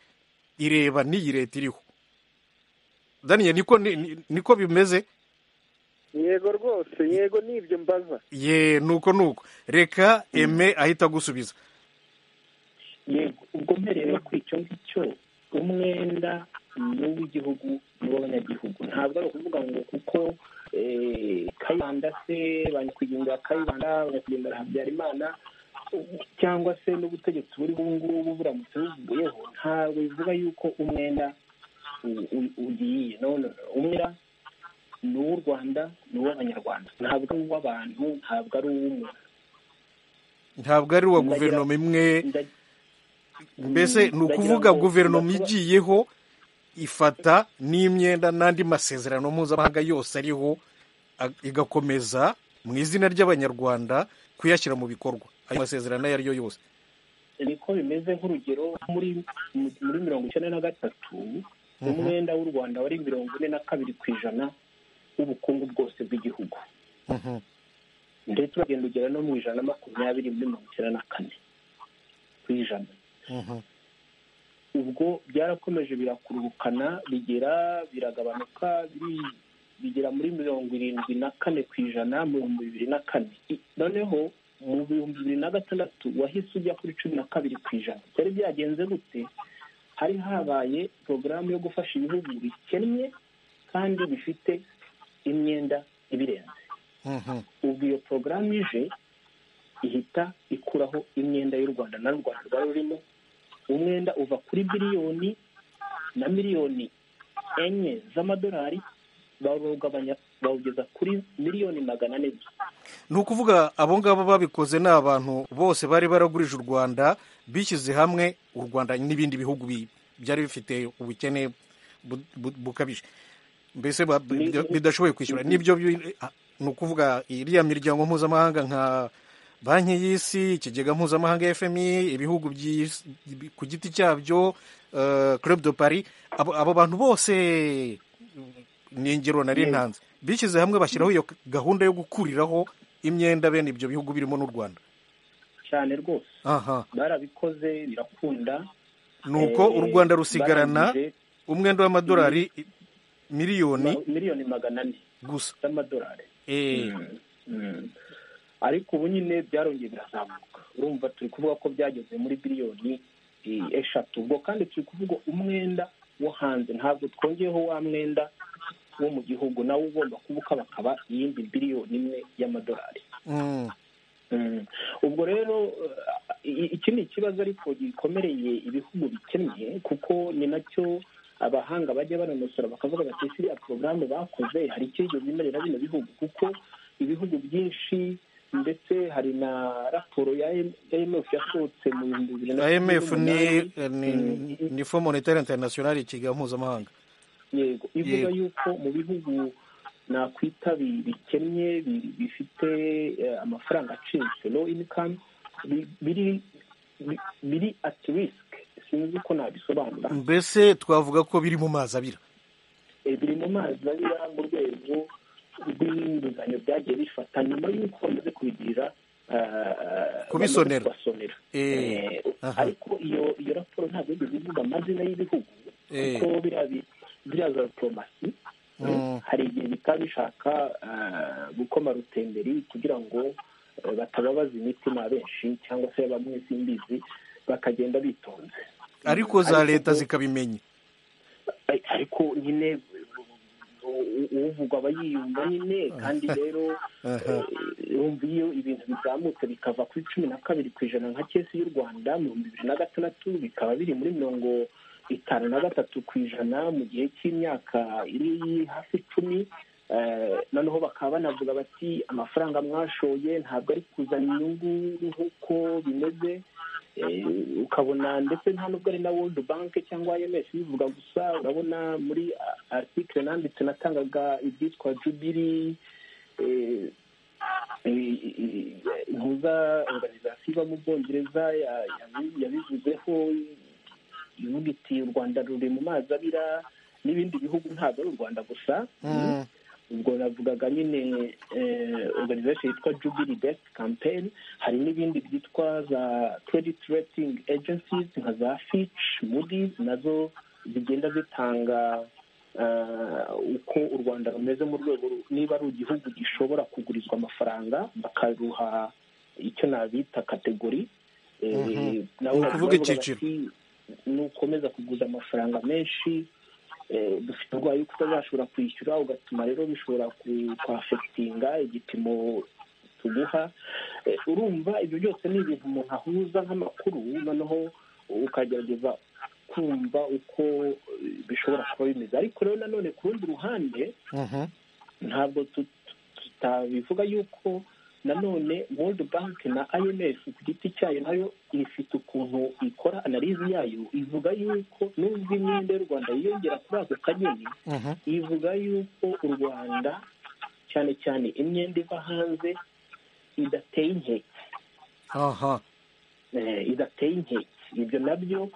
ireba n'iyi leta iriho. Daniel, niko bimeze? Yego rwose, yego nibyo mbaza. nuko reka Aime ahita gusubiza. Yego, ubwo mpereye ku icyo ngicyo, umwenda n'uw'igihugu n'uw'abanyagihugu. Ntabwo ari ukuvuga ngo kuko Kayibanda se banyakwigendera Kayibanda, banyakwigendera Habyarimana cyangwa se n'ubutegetsi buriho ubu ngubu buramutse buvuyeho ntabwo bivuga yuko umwenda ugiye. none umwenda ni uw'u Rwanda ni uw'abanyarwanda, ntabwo ari uw'abantu, ntabwo ari uw'umuntu, ntabwo ari uwa guverinoma imwe. Mbese ni ukuvuga guverinoma igiyeho ifata n'imyenda n'andi masezerano mpuzamahanga yose ariho igakomeza mu izina ry'abanyarwanda kuyashyira mu bikorwa, ayo masezerano ayo ari yo yose. niko bimeze. nk'urugero muri 1993 umwenda w'u Rwanda wari 42% w'ubukungu bwose bw'igihugu, ndetse uragenda ugera no mu 120 muri 94%. ubwo byarakomeje birakururukana biragabanuka bigera muri 74% mu 2004. noneho mu 2006 wahise ujya kuri 12%. byari byagenze gute? hari habaye porogaramu yo gufasha ibihugu bikennye kandi bifite imyenda ibirenze. ubwo iyo porogaramu ije ihita ikuraho imyenda y'u Rwanda na Rwanda rwari rurimo. umwenda uva kuri biliyoni na miliyoni 4 z'amadolari bawugeza kuri miliyoni 400. ni ukuvuga abo ngabo babikoze ni abantu bose bari baragurije u Rwanda, bishyize hamwe u Rwanda n'ibindi bihugu byari bifite ubukene bukabije, mbese bidashoboye kwishyura. nibyo ni ukuvuga iriya miryango mpuzamahanga nka banki y'isi, ikigega mpuzamahanga FMI, ibihugu ku giti cyabyo, Club de Paris, abo bantu bose ni ingero nari ntanze, bishyize hamwe bashyiraho iyo gahunda yo gukuriraho imyenda bene ibyo bihugu birimo n'u Rwanda. cyane rwose barabikoze birakunda. nuko u Rwanda rusigarana umwenda w'amadolari miliyoni 400 gusa z'amadolari. ariko ubu nyine byarongeye birazamuka. urumva turi kuvuga ko byageze muri biliyoni 3. ubwo kandi turi kuvuga umwenda wo hanze, ntabwo twongeyeho wa mwenda wo mu gihugu nawe ugomba kubuka bakaba iyindi biliyoni 1 y'amadolari. ubwo rero iki ni ikibazo ariko gikomereye ibihugu bikennye, kuko ni nacyo abahanga bajya banonosora bakavuga bati iriya porogaramu bakoze hari icyo bimerera bino bihugu, kuko ibihugu byinshi, ndetse hari na raporo ya IMF yasohotse mu 2008. IMF ni Fond Monetaire International, ikigega mpuzamahanga. yego, ivuga yuko mu bihugu nakwita bikennye bifite amafaranga acitse, low income, biri at risk. sinzi uko nabisobanura. mbese twavuga ko biri mu mazi abira. biri mu mazi abira mu rwego rw'inguzanyo byagiye bifata nyuma y'uko bamaze kubigirira kubisonera. ariko iyo raporo ntabwo yigeze ivuga amazina y'ibihugu, kuko biriya za diplomasi hari igihe bitaba bishaka gukoma rutenderi kugira ngo batababaza imitima benshi, cyangwa se bamwe simbizi bakagenda bitonze. ariko za leta zikabimenya. ariko nyine uvugwa aba yiyumva nyine. kandi rero urumva iyo ibintu bizamutse bikava kuri 12% nka kesi y'u Rwanda mu 2006 bikaba biri muri 53% mu gihe cy'imyaka iri hafi 10. noneho bakaba banavuga bati amafaranga mwashoye ntabwo ari kuzana inyungu nk'uko bimeze. ukabona ndetse nta nubwo ari na World Bank cyangwa IMF bivuga gusa. urabona muri article nanditse natangaga ibyitwa Jubilee impuza organization iba mu Bwongereza yabivuzeho, ivuga iti u Rwanda ruri mu mazi abira, n'ibindi bihugu ntabwo ari u Rwanda gusa. ubwo navugaga nyine organization yitwa Jubilee Best Campaign. hari n'ibindi byitwa za credit rating agencies nka za Fitch, Moody's, nazo zigenda zitanga uko u Rwanda rumeze mu rwego niba ari igihugu gishobora kugurizwa amafaranga, bakaruha icyo nabita kategori. nawe kuvuga icyiciro nukomeza kuguza amafaranga menshi dufite ubwoba yuko utazashobora kwishyura, ugatuma rero bishobora kwafekitinga igipimo tuguha. Urumva ibyo byose ni ibintu umuntu ahuza nk'amakuru, noneho ukagerageza kumva uko bishobora kuba bimeze. Ariko rero nanone ku rundi ruhande ntabwo tutabivuga yuko nanone World Bank na IMF ku giti cyayo nayo ifite ukuntu ikora analize yayo, ivuga yuko nubwo imyenda y'u Rwanda yiyongera kuri ako kageni, ivuga yuko u Rwanda cyane cyane imyenda iva hanze idateye inkeke. Idateye inkeke. Ibyo nabyo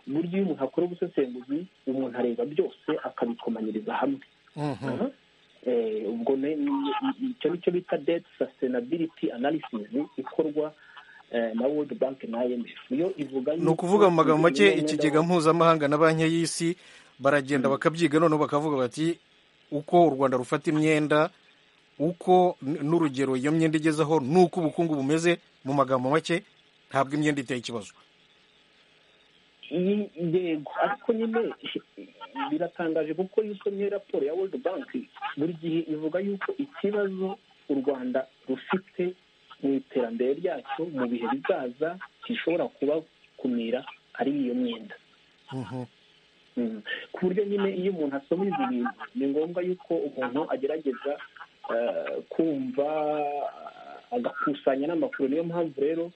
buryo iyo umuntu akora ubusesenguzi, umuntu areba byose akabikomanyiriza hamwe. Ubwo icyo nicyo bita debt sustainability analysis ikorwa na World Bank na IMF. Yo ivuga ni ukuvuga mu magambo make ikigega mpuzamahanga na banki y'isi baragenda bakabyiga, noneho bakavuga bati uko u Rwanda rufata imyenda, uko n'urugero iyo myenda igezeho, n'uko ubukungu bumeze. Mu magambo make ntabwo imyenda iteye ikibazo. Yego, ariko nyine biratangaje kuko iyo usomye raporo ya World Bank buri gihe ivuga yuko ikibazo u Rwanda rufite mu iterambere ryacyo mu bihe bizaza gishobora kuba kumira ari iyo myenda. Ku buryo nyine iyo umuntu asoma izi bintu ni ngombwa yuko umuntu agerageza kumva agakusanya n'amakuru. Niyo mpamvu rero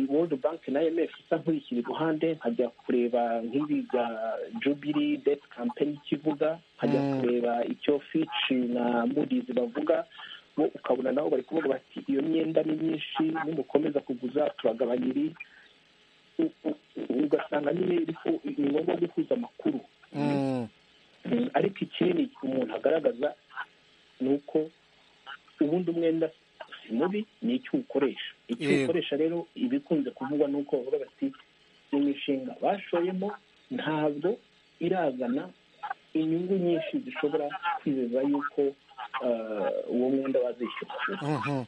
World Bank na IMF isa nk'uyishyira iruhande, nkajya kureba nk'ibi bya Jubilee Debt Campaign kivuga, nkajya kureba icyo Fitch na Moody's bavuga, bo ukabona nabo bari kuvuga bati iyo myenda ni myinshi, nimukomeza kuguza turagabanya ibi. Ugasanga nyine ni ngombwa guhuza amakuru. Ariko ikinini umuntu agaragaza ni uko ubundi umwenda si mubi, ni icyo ukoresha. Icyo ukoresha rero ibikunze kuvugwa ni uko bavuga bati imishinga bashoyemo ntabwo irazana inyungu nyinshi zishobora kwizeza yuko uwo mwenda wazishyura.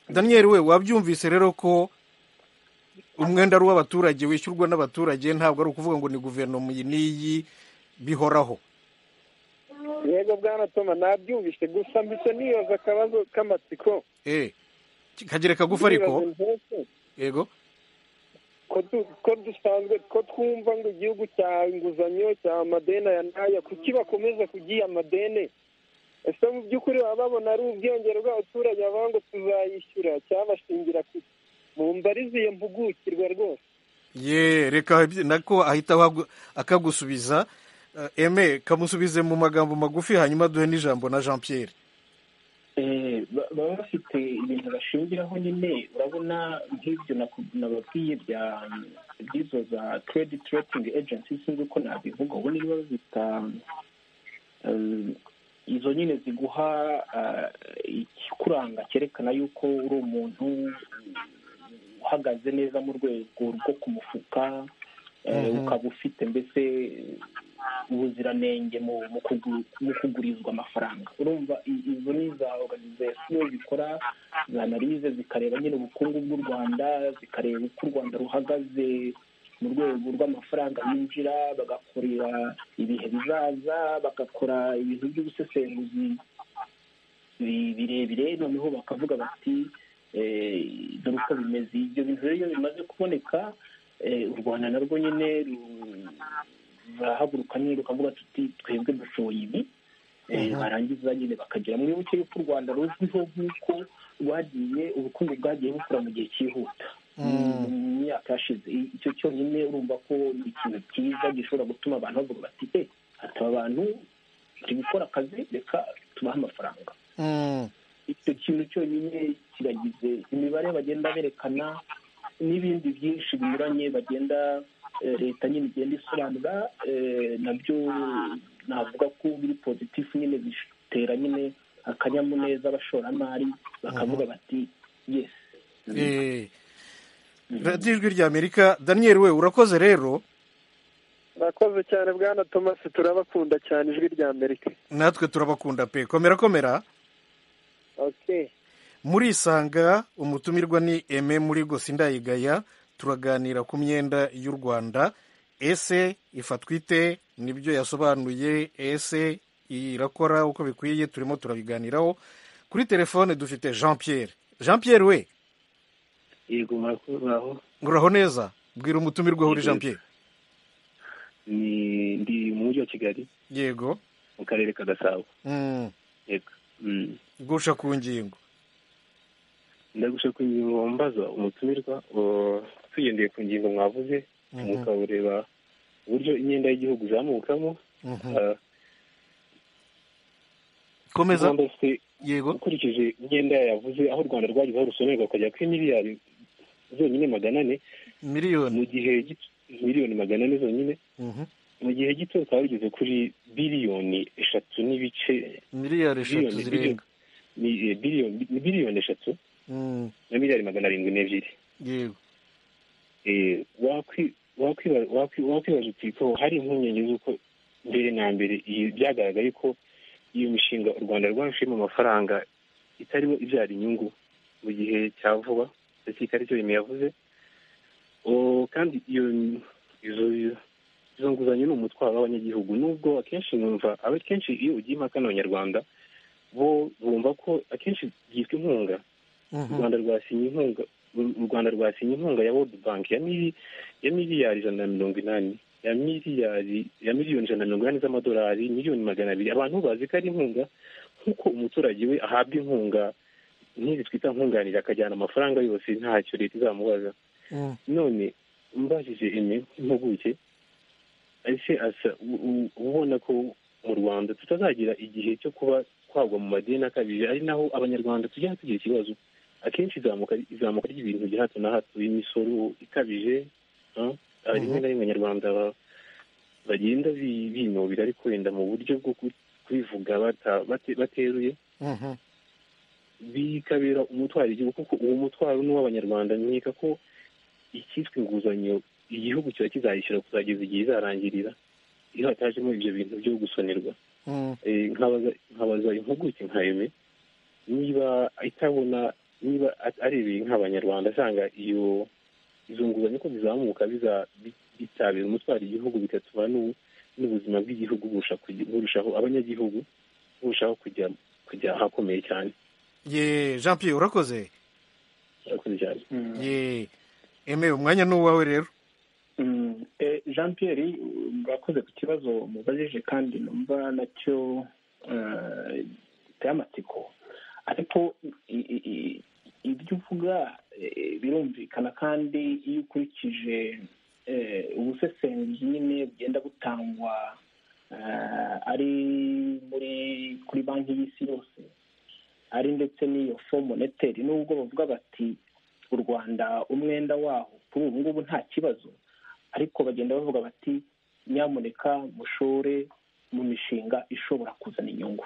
Daniel, we wabyumvise rero ko umwenda ari uw'abaturage, wishyurwa n'abaturage, ntabwo ari ukuvuga ngo ni guverinoma iyi n'iyi bihoraho. Yego bwana Toma, nabyumvise, gusa mbise niyoza akabazo k'amatsiko. Kagere kagufa ariko. Yego. Ko dusanzwe ko twumva ngo igihugu cya inguzanyo cya amadeni aya n'aya, kuki bakomeza kugiye amadeni? Ese mu by'ukuri baba babona ari ubwiyongere bw'abaturage bavuga ngo tuzayishyura, cyabashingira ku mumbariziye mpugukirwa rwose. Reka nako ahita akagusubiza. Eme, kamusubize mu magambo magufi, hanyuma duhe n'ijambo na Jean Pierre. Baba bafite ibintu bashingiraho nyine. Urabona nk'ibyo nababwiye by'izo za credit rating agency, sinzi uko nabivuga, ubu niba bazita izo nyine ziguha ikikuranga cyerekana yuko uri umuntu uhagaze neza mu rwego rwo ku mufuka, ukaba ufite mbese ubuziranenge mu kugurizwa amafaranga. Urumva izo ni za organization zikora za analize, zikareba nyine ubukungu bw'u Rwanda, zikareba uko u Rwanda ruhagaze mu rwego rw'amafaranga yinjira, bagakorera ibihe bizaza, bagakora ibintu by'ubusesenguzi birebire, noneho bakavuga bati dore uko bimeze. Ibyo bintu rero iyo bimaze kuboneka, u Rwanda narwo nyine barahaguruka nyine rukavuga tuti twebwe dushoboye ibi. Barangiza nyine bakagira mwibuke yuko u Rwanda ruzwiho nk'uko rwagiye ubukungu bwagiye bukura mu gihe cyihuta mu myaka yashize. Icyo cyonyine urumva ko ni ikintu cyiza gishobora gutuma abantu bavuga bati hataba abantu bari gukora akazi, reka tubahe amafaranga. Icyo kintu cyonyine kiragize. Imibare bagenda berekana n'ibindi byinshi binyuranye bagenda leta nyine igenda isobanura, nabyo navuga ko biri pozitifu, nyine bitera nyine akanyamuneza abashoramari, bakavuga bati yes. radiyo ijwi ry'Amerika. Daniel, we urakoze rero. Urakoze cyane bwana Thomas, turabakunda cyane ijwi ry'Amerika. Natwe turabakunda pe. Komera. Muri Isanga umutumirwa ni Aime muri Gosindayigaya. Turaganira ku myenda y'u Rwanda. Ese ifatwa ite? Nibyo yasobanuye. Ese irakora uko bikwiye? Turimo turabiganiraho. kuri telefone dufite Jean Pierre we. yego muraho. Uraho neza, bwira umutumirwa uri Jean Pierre. Ndi mu mujyi wa Kigali. Yego. Mu karere ka Gasabo. Yego. Gusha ku ngingo. Ndagusha ku ngingo mbaza umutumirwa, tugendeye ku ngingo mwavuze, mukabureba uburyo imyenda y'igihugu izamukamo. Komeza. Yego. Ukurikije imyenda yavuze aho u Rwanda rwagize aho rusonerwa ukajya kuri miliyari zonyine 400 miliyoni mu gihe miliyoni 400 zonyine. Mu gihe gito ukaba bigeze kuri biliyoni 3 n'ibice. Miliyari 3 zirenga. Ni biliyoni 3 na miliyari 702. Yego. Wakwibaza uti ko hari impungenge z'uko mbere na mbere byagaragaye ko iyo mishinga u Rwanda rwashimo amafaranga itariho ibyara inyungu mu gihe cya vuba, ndetse ari cyo yavuze. Kandi izo nguzanyo ni umutwaro w'abanyagihugu, nubwo akenshi numva akenshi iyo ugiye impaka n'abanyarwanda bo bumva ko akenshi byitwa inkunga. U Rwanda rwasinye inkunga ya World Bank ya miliyari 180, ya miliyoni 180 z'amadolari, miliyoni 200. Abantu bazi ko ari inkunga, nk'uko umuturage we ahabwa inkunga nk'izi twita nkunganira, akajyana amafaranga yose ntacyo leta izamubaza. None mbajije impuguke ese ubona ko mu Rwanda tutazagira igihe cyo kuba twagwa mu madeni akabije, ari naho abanyarwanda tujya tugira ikibazo. Akenshi izamuka ry'ibintu bya hato na hato, imisoro ikabije, rimwe na rimwe abanyarwanda bagenda binubira, ariko wenda mu buryo bwo kubivuga bateruye, bikabera umutwaro igihugu, kuko uwo mutwaro ni uw'abanyarwanda. Nkeka ko icyitwa inguzanyo igihugu kiba kizayishyura kuzageza igihe izarangirira, iyo hatajemo ibyo bintu byo gusonerwa. Nkabaza impuguke nka Aime niba itabona, niba ari ibintu nk'abanyarwanda asanga izo nguzanyo ko zizamuka bitabira umutwaro igihugu, bigatuma n'ubuzima bw'igihugu burushaho, abanyagihugu burushaho kujya ahakomeye cyane. Jean Pierre urakoze. Urakoze cyane. Aime umwanya ni uwawe rero. Jean Pierre urakoze ku kibazo mubajije, kandi numva nacyo giteye amatsiko, ariko ibyo uvuga birumvikana, kandi iyo ukurikije ubusesenguzi nyine bugenda butangwa ari kuri banki y'isi yose, ari ndetse n'iyo Fond Monetaire, nubwo bavuga bati u Rwanda umwenda waho kuri ubu ngubu nta kibazo, ariko bagenda bavuga bati nyamuneka mushore mu mishinga ishobora kuzana inyungu.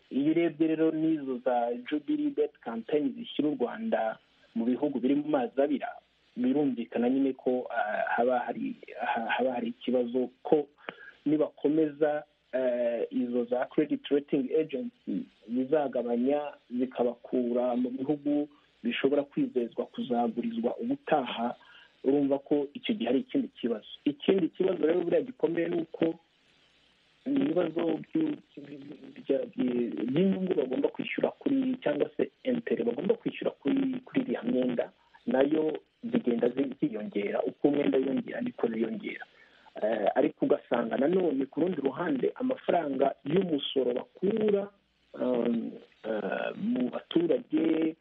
Iyo urebye rero n'izo za Jubilee Debt Campaign zishyira u Rwanda mu bihugu biri mu mazi abira, birumvikana nyine ko haba hari ikibazo ko nibakomeza izo za credit rating agency zizagabanya zikabakura mu bihugu bishobora kwizezwa kuzagurizwa ubutaha. Urumva ko icyo gihe hari ikindi kibazo rero buriya gikomeye, ni uko ibibazo by'inyungu bagomba kwishyura kuri, cyangwa se intere bagomba kwishyura kuri iriya myenda, nayo zigenda ziyongera. Uko umwenda wiyongera niko ziyongera. Ariko ugasanga nanone ku rundi ruhande amafaranga y'umusoro bakura mu baturage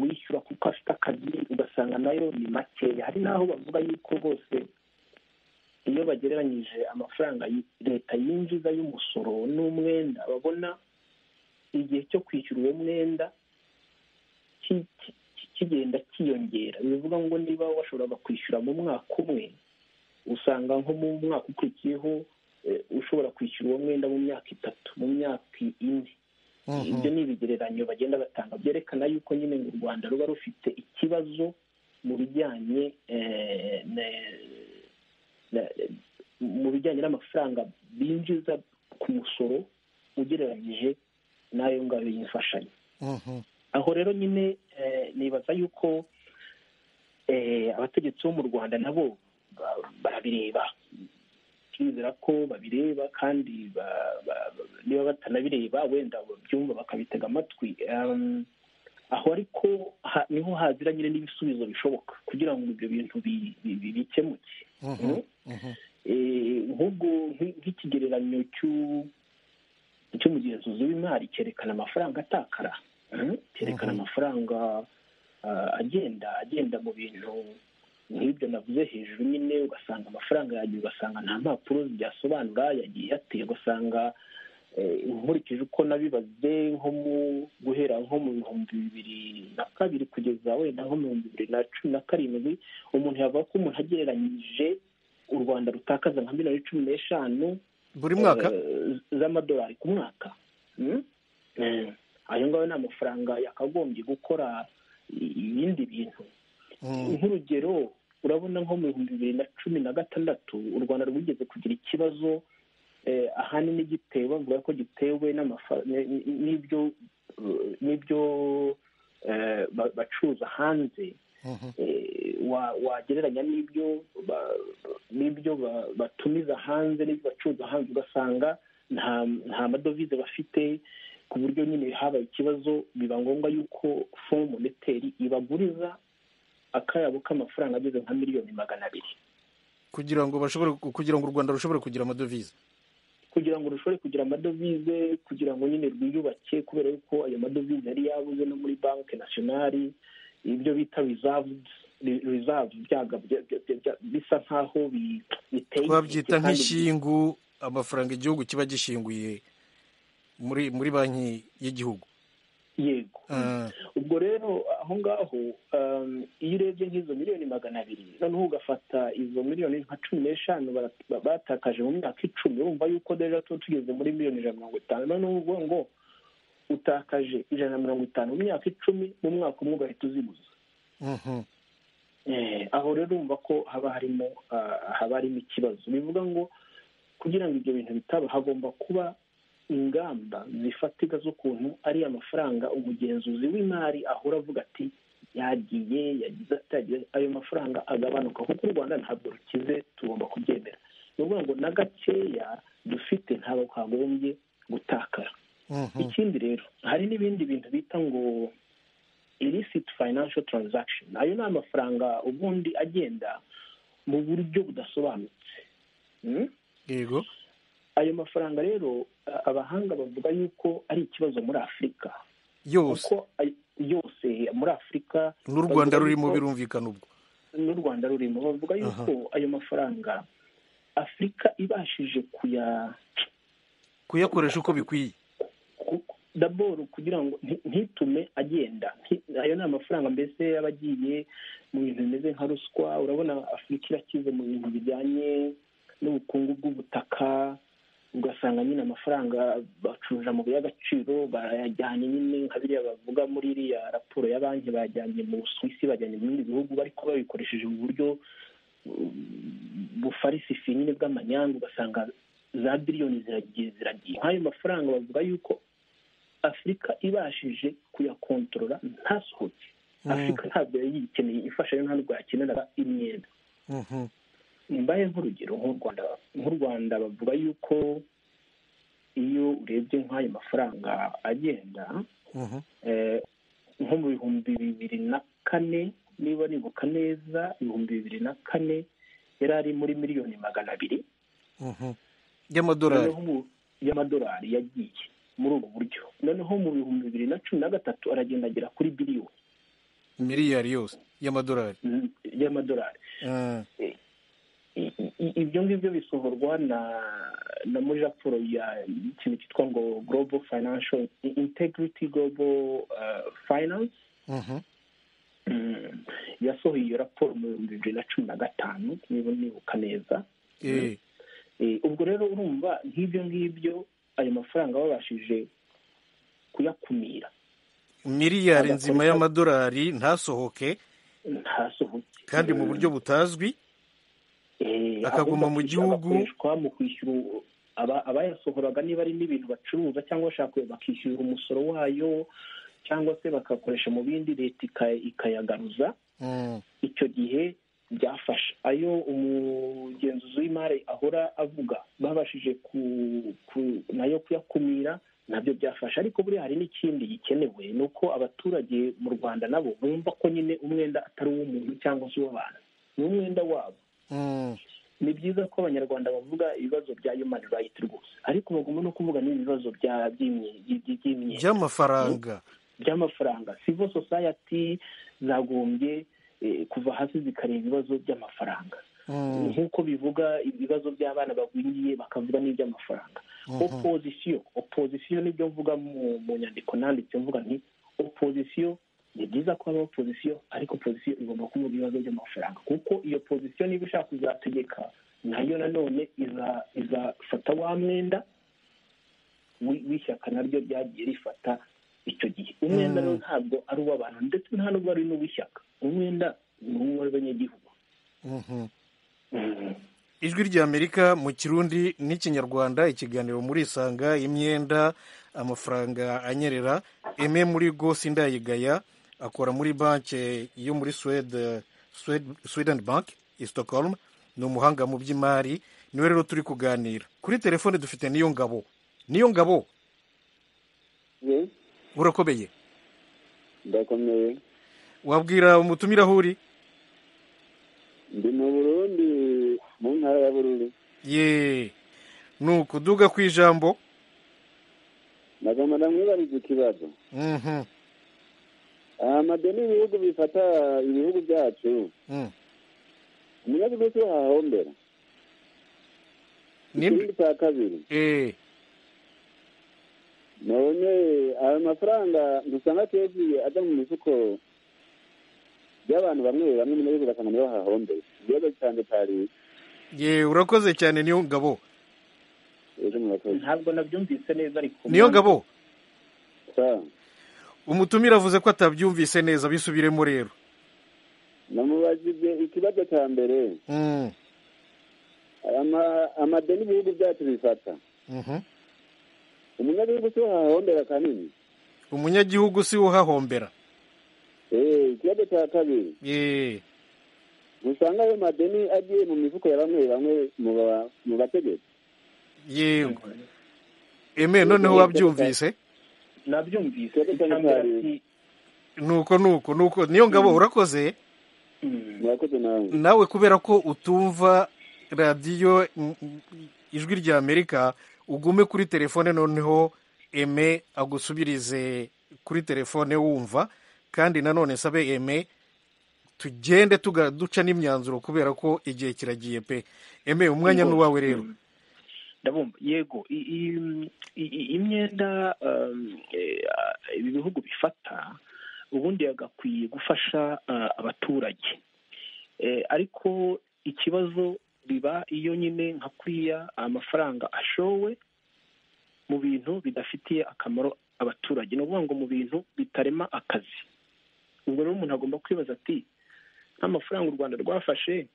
wishyura kuko afite akazi, ugasanga nayo ni makeya. Hari n'aho bavuga yuko rwose iyo bagereranyije amafaranga leta yinjiza y'umusoro n'umwenda, babona igihe cyo kwishyura uwo mwenda kigenda kiyongera. Bivuga ngo niba washoboraga kwishyura mu mwaka umwe, usanga nko mu mwaka ukurikiyeho ushobora kwishyura uwo mwenda mu myaka 3, mu myaka 4. Ibyo ni ibigereranyo bagenda batanga byerekana yuko nyine mu Rwanda ruba rufite ikibazo mu bijyanye n'amafaranga binjiza ku musoro ugereranyije n'ayo ngayo y'imfashanyo. Aho rero nyine nibaza yuko abategetsi bo mu Rwanda nabo barabireba turizera ko babireba kandi niba batanabireba wenda babyumva bakabitega amatwi. Aho ariko niho hazira nyine n'ibisubizo bishoboka kugira ngo ibyo bintu bikemuke. Nk'ubwo nk'ikigereranyo cy'umugenzuzi w'imari cyerekana amafaranga atakara, cyerekana amafaranga agenda mu bintu nk'ibyo navuze hejuru nyine, ugasanga amafaranga yagiye, ugasanga nta mpapuro byasobanura yagiye yateye, ugasanga nkurikije uko nabibaze guhera nko mu 2002 kugeza wenda nko mu 2017 umuntu yavuga ko umuntu agereranyije u Rwanda rutakaza nka miliyoni 15 buri mwaka z'amadolari ku mwaka. Ayo ngayo ni amafaranga yakagombye gukora ibindi bintu. Nk'urugero urabona nko mu 2016 u Rwanda rwigeze kugira ikibazo ahanini gitewe, bavuga ko gitewe n'ibyo bacuruza hanze, wagereranya n'ibyo batumiza hanze n'ibyo bacuruza hanze, ugasanga nta madovize bafite, ku buryo nyine habaye ikibazo biba ngombwa yuko Fond Monetaire ibaguriza akayabo k'amafaranga ageze nka miliyoni 200 kugira ngo u Rwanda rushobore kugira amadovize, kugira ngo nyine rwiyubake, kubera yuko ayo madovize yari yabuze no muri banki nationale, ibyo bita reserve bisa nkaho biteye, twabyita nk'ishingu, amafaranga igihugu kiba gishinguye muri banki y'igihugu. Yego. Ubwo rero aho ngaho iyo urebye nk'izo miliyoni 200 noneho ugafata izo miliyoni nka 15 batakaje mu myaka 10, urumva yuko deja tugeze muri miliyoni 150. noneho uvuga ngo utakaje 150 mu myaka 10, mu mwaka umwe ugahita uzibuza. Aho rero urumva ko haba harimo ikibazo. Bivuga ngo kugira ngo ibyo bintu bitaba, hagomba kuba ingamba zifatika z'ukuntu ari amafaranga umugenzuzi w'imari ahora avuga ati yagize ayo mafaranga agabanuka, kuko u Rwanda ntabwo rukize, tugomba kubyemera. Ni ukuvuga ngo na gakeya dufite ntabwo kagombye gutakara. Ikindi rero hari n'ibindi bintu bita ngo illicit financial transaction. Ayo ni amafaranga ubundi agenda mu buryo budasobanutse. Yego. Ayo mafaranga rero abahanga bavuga yuko ari ikibazo muri Afurika yose, muri Afurika, n'u Rwanda rurimo, birumvikana. Ubwo n'u Rwanda rurimo, bavuga yuko ayo mafaranga Afurika ibashije kuyakoresha uko bikwiye, daboro kugira ngo ntitume agenda. Ayo ni amafaranga mbese yaba agiye mu bintu bimeze nka ruswa. Urabona Afurika irakize mu bintu bijyanye n'ubukungu bw'ubutaka, ugasanga nyine amafaranga bacuruje amabuye y'agaciro barayajyanye nyine nka biriya bavuga muri iriya raporo ya banki, bajyanye mu Busuwisi, bajyanye mu bindi bihugu, ariko babikoresheje mu buryo bufarisifi nyine bw'amanyanga, ugasanga za biliyoni ziragiye. Nk'ayo mafaranga bavuga yuko Afurika ibashije kuyakontorora ntasohoke. Afurika ntabwo yari yikeneye imfashanyo, ntabwo yakenera imyenda. Mbaye nk'urugero nk'u Rwanda bavuga yuko iyo urebye nk'ayo mafaranga agenda nko mu 2004, niba nibuka neza, 2004 yari ari muri miliyoni 200 y'amadolari yagiye muri ubu buryo. Noneho mu 2013 aragenda agera kuri biliyoni, miliyari yose y'amadolari. Ibyo ngibyo bisohorwa na muri raporo ya ikintu cyitwa ngo Global Financial Integrity, Global Finance. Yasohoye iyo raporo mu 2015 niba nibuka neza. Ubwo rero urumva nk'ibyo ngibyo ayo mafaranga babashije kuyakumira. Miliyari nzima y'amadolari ntasohoke kandi mu buryo butazwi, akaguma mu gihugu mu kwishyura abayasohoraga, niba ari n'ibintu bacuruza cyangwa bashaka bakishyura umusoro wayo, cyangwa se bakakoresha mu bindi, leta ikayagaruza. Icyo gihe byafasha. Ayo umugenzuzi w'imari ahora avuga babashije nayo kuyakumira nabyo byafasha. Ariko buriya hari n'ikindi gikenewe, ni uko abaturage mu Rwanda nabo bumva ko nyine umwenda atari uw'umuntu cyangwa se uw'abantu, ni umwenda wabo. Ni byiza ko abanyarwanda bavuga ibibazo bya human rights rwose, ariko bagomba no kuvuga n'ibibazo by'amafaranga. Civil society zagombye kuva hasi zikareba ibibazo by'amafaranga, nk'uko bivuga ibibazo by'abana bagwingiye bakavuga n'iby'amafaranga. Opposition nibyo mvuga mu nyandiko nanditse, mvuga nti opposition ni byiza ko haba opposition, ariko opposition igomba kuvuga ibibazo by'amafaranga, kuko iyo opposition niba ishaka kuzategeka nayo nanone izafata wa mwenda w'ishyaka naryo ryagiye rifata icyo gihe. Umwenda rero ntabwo ari uw'abantu, ndetse nta nubwo ari n'uw'ishyaka, umwenda ni uw'abanyagihugu. Ijwi ry'Amerika mu Kirundi n'Ikinyarwanda, ikiganiro muri Isanga, imyenda, amafaranga anyerera. Aime muri Gosi Ndayigaya akora muri banki yo muri Sweden Bank i Stockholm, ni umuhanga mu by'imari, niwe rero turi kuganira. Kuri telefone dufite Niyongabo. Niyongabo, urakomeye? Ndakomeye. Wabwira umutumira aho uri? Ndi mu Burundi, mu ntara ya Bururi. Nuko duga ku ijambo. Nagomba ndamwibariza ikibazo. Amadeni y'ibihugu bifata ibihugu byacu, umunyagihugu si hahombera. Ikindi cya kabiri, none ayo mafaranga dusanga kenshi ajya mu mifuko by'abantu bamwe bamwe, umunyagihugu ugasanga niyo hahombera. Ikibazo cyanjye cyari urakoze cyane Niyongabo. Ntabwo nabyumvise neza ariko Niyongabo, umutumira avuze ko atabyumvise neza, bisubiremo rero. Namubajije ikibazo cya mbere, amadeni ibihugu byacu bifata, umunyagihugu si uhahombera kanini? Umunyagihugu si uhahombera. Ikibazo cya kabiri, usanga ayo madeni agiye mu mifuko ya bamwe bamwe mu bategetsi. Yego. Aime, noneho wabyumvise? Nabyumvise. Nuko Niyongabo, urakoze. Nawe kubera ko utumva radiyo Ijwi ry'Amerika, ugume kuri telefone, noneho Aime agusubirize kuri telefone wumva. Kandi nanone sabe Aime tugende duca n'imyanzuro kubera ko igihe kiragiye pe. Aime, umwanya n'uwawe rero. Ndabumva. Yego, imyenda ibi bihugu bifata ubundi yagakwiye gufasha abaturage, ariko ikibazo biba iyo nyine nka kuriya amafaranga ashowe mu bintu bidafitiye akamaro abaturage, ni ukuvuga ngo mu bintu bitarema akazi. Ubwo rero umuntu agomba kwibaza ati, nk'amafaranga u Rwanda rwafashe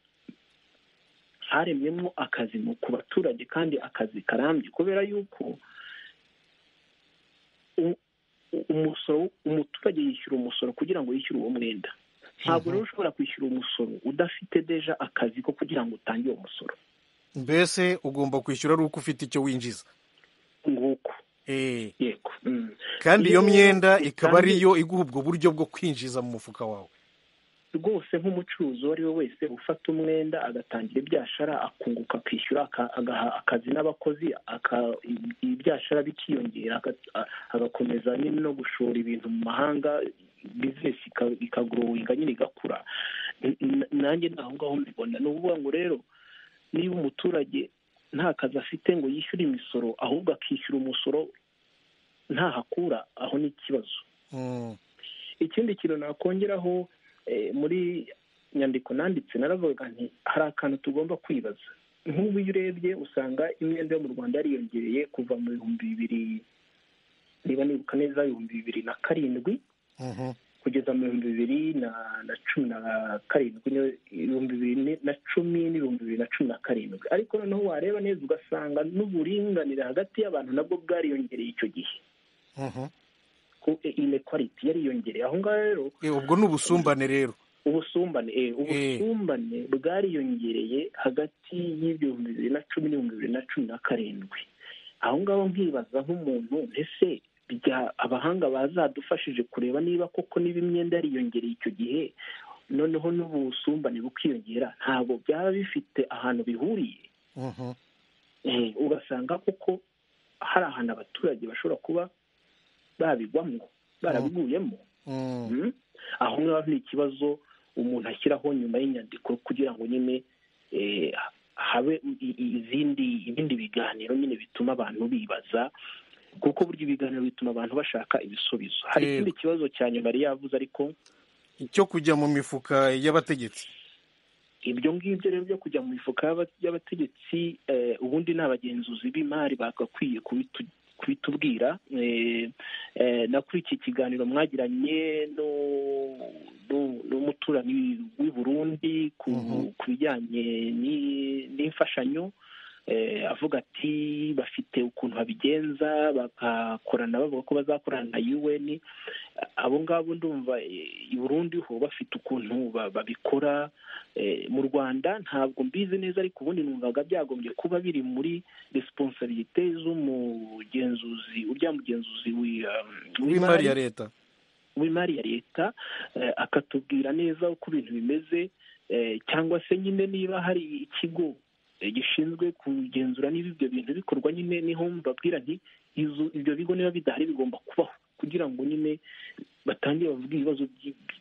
haremyemo akazi ku baturage, kandi akazi karambye, kubera yuko umuturage yishyura umusoro kugira ngo yishyure uwo mwenda. Ntabwo rero ushobora kwishyura umusoro udafite deja akazi ko kugira ngo utange uwo musoro. Mbese ugomba kwishyura ari uko ufite icyo winjiza. Nguko. Yego. Kandi iyo myenda ikaba ariyo iguha ubwo buryo bwo kwinjiza mu mufuka wawe. Rwose nk'umucuruzi uwo ari we wese ufata umwenda agatangira ibyashara, akunguka, akishyura, agaha akazi n'abakozi, ibyashara bikiyongera, agakomeza nyine no gushora ibintu mu mahanga, bizinesi ikagurowinga nyine igakura. Nanjye naho ngaho mbibona. Ni ukuvuga ngo rero niba umuturage nta kazi afite ngo yishyure imisoro, ahubwo akishyura umusoro ntahakura, aho ni ikibazo. Ikindi kintu nakongeraho, muri nyandiko nanditse naravuga nti hari akantu tugomba kwibaza. Nk'ubu iyo urebye usanga imyenda yo mu Rwanda yariyongereye kuva mu 2000, niba nibuka neza 2007 kugeza mu 2017, 2010 ariko noneho wareba neza ugasanga n'uburinganire hagati y'abantu nabwo bwariyongereye icyo gihe. Inequality yariyongereye aho ngaho rero. Ubwo n'ubusumbane rero. ubusumbane bwariyongereye hagati y'ibihumbi 2010 n'ibihumbi 2017. aho ngaho nkibaza nk'umuntu, ese abahanga bazadufashije kureba niba koko niba imyenda yariyongereye icyo gihe noneho n'ubusumbane bukiyongera, ntabwo byaba bifite ahantu bihuriye. Ugasanga koko hari ahantu abaturage bashobora kuba babigwamo, barabiguyemo. aho ngaho ni ikibazo umuntu ashyiraho nyuma y'inyandiko kugira ngo nyine habe ibindi biganiro nyine bituma abantu bibaza, kuko burya ibiganiro bituma abantu bashaka ibisubizo. Hari ikindi kibazo cya nyuma yari yavuze, ariko icyo kujya mu mifuka y'abategetsi. Ibyo ngibyo rero byo kujya mu mifuka y'abategetsi, ubundi ni abagenzuzi b'imari bagakwiye kubitubwira. Na kuri iki kiganiro mwagiranye n'umuturanyi w'i Burundi ku bijyanye n'imfashanyo, avuga ati bafite ukuntu babigenza, bagakorana bavuga ko bazakorana na UN. abo ngabo ndumva i Burundi ho bafite ukuntu babikora. Mu Rwanda ntabwo mbizi neza, ariko ubundi numvaga byagombye kuba biri muri responsabilité z'umugenzuzi, urya mugenzuzi w'imari ya leta, w'imari ya leta, akatubwira neza uko ibintu bimeze, cyangwa se nyine niba hari ikigo gishinzwe kugenzura niba ibyo bintu bikorwa, nyine niho mbabwira nti ibyo bigo niba bidahari bigomba kubaho, kugira ngo nyine batangire bavuge ibibazo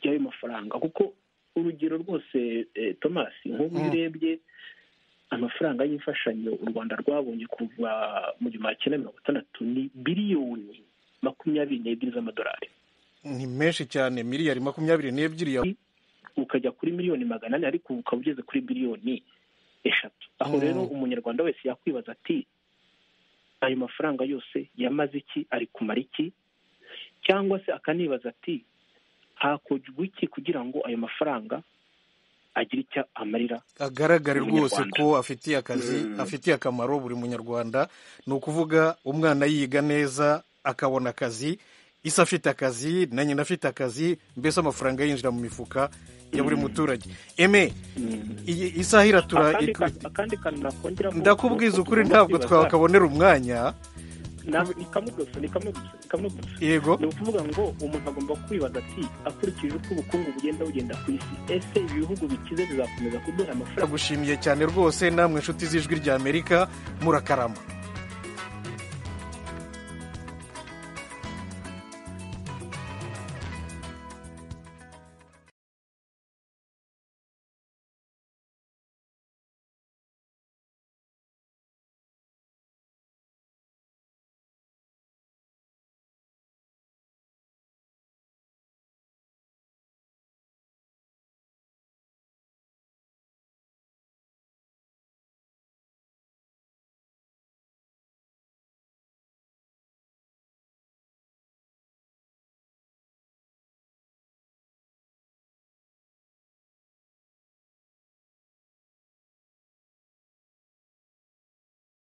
by'ayo mafaranga. Kuko urugero rwose Thomas, nk'ubu urebye amafaranga y'imfashanyo u Rwanda rwabonye kuva mu 1960 ni biliyoni 22 z'amadolari. Ni menshi cyane, miliyari 22 ukajya kuri miliyoni 400, ariko ukaba ugeze kuri biliyoni 3. Aho rero umunyarwanda wese yakwibaza ati ayo mafaranga yose yamaze iki, ari kumara iki? Cyangwa se akanibaza ati hakorwa iki kugira ngo ayo mafaranga agire icyo amarira, agaragare rwose ko afitiye akazi, afitiye akamaro buri munyarwanda. Ni ukuvuga umwana yiga neza akabona akazi, isi afite akazi, na nyina afite akazi, mbese amafaranga yinjira mu mifuka ya buri muturage. Isaha iratura. Akandi kantu nakongera, ndakubwiza ukuri ntabwo twakabonera umwanya. Nikamugusa. Yego. Ni ukuvuga ngo umuntu agomba kwibaza ati akurikije uko ubukungu bugenda ku isi, ese ibihugu bikize bizakomeza kuduha amafaranga? Ndagushimiye cyane rwose, namwe inshuti z'Ijwi ry'Amerika, murakarama.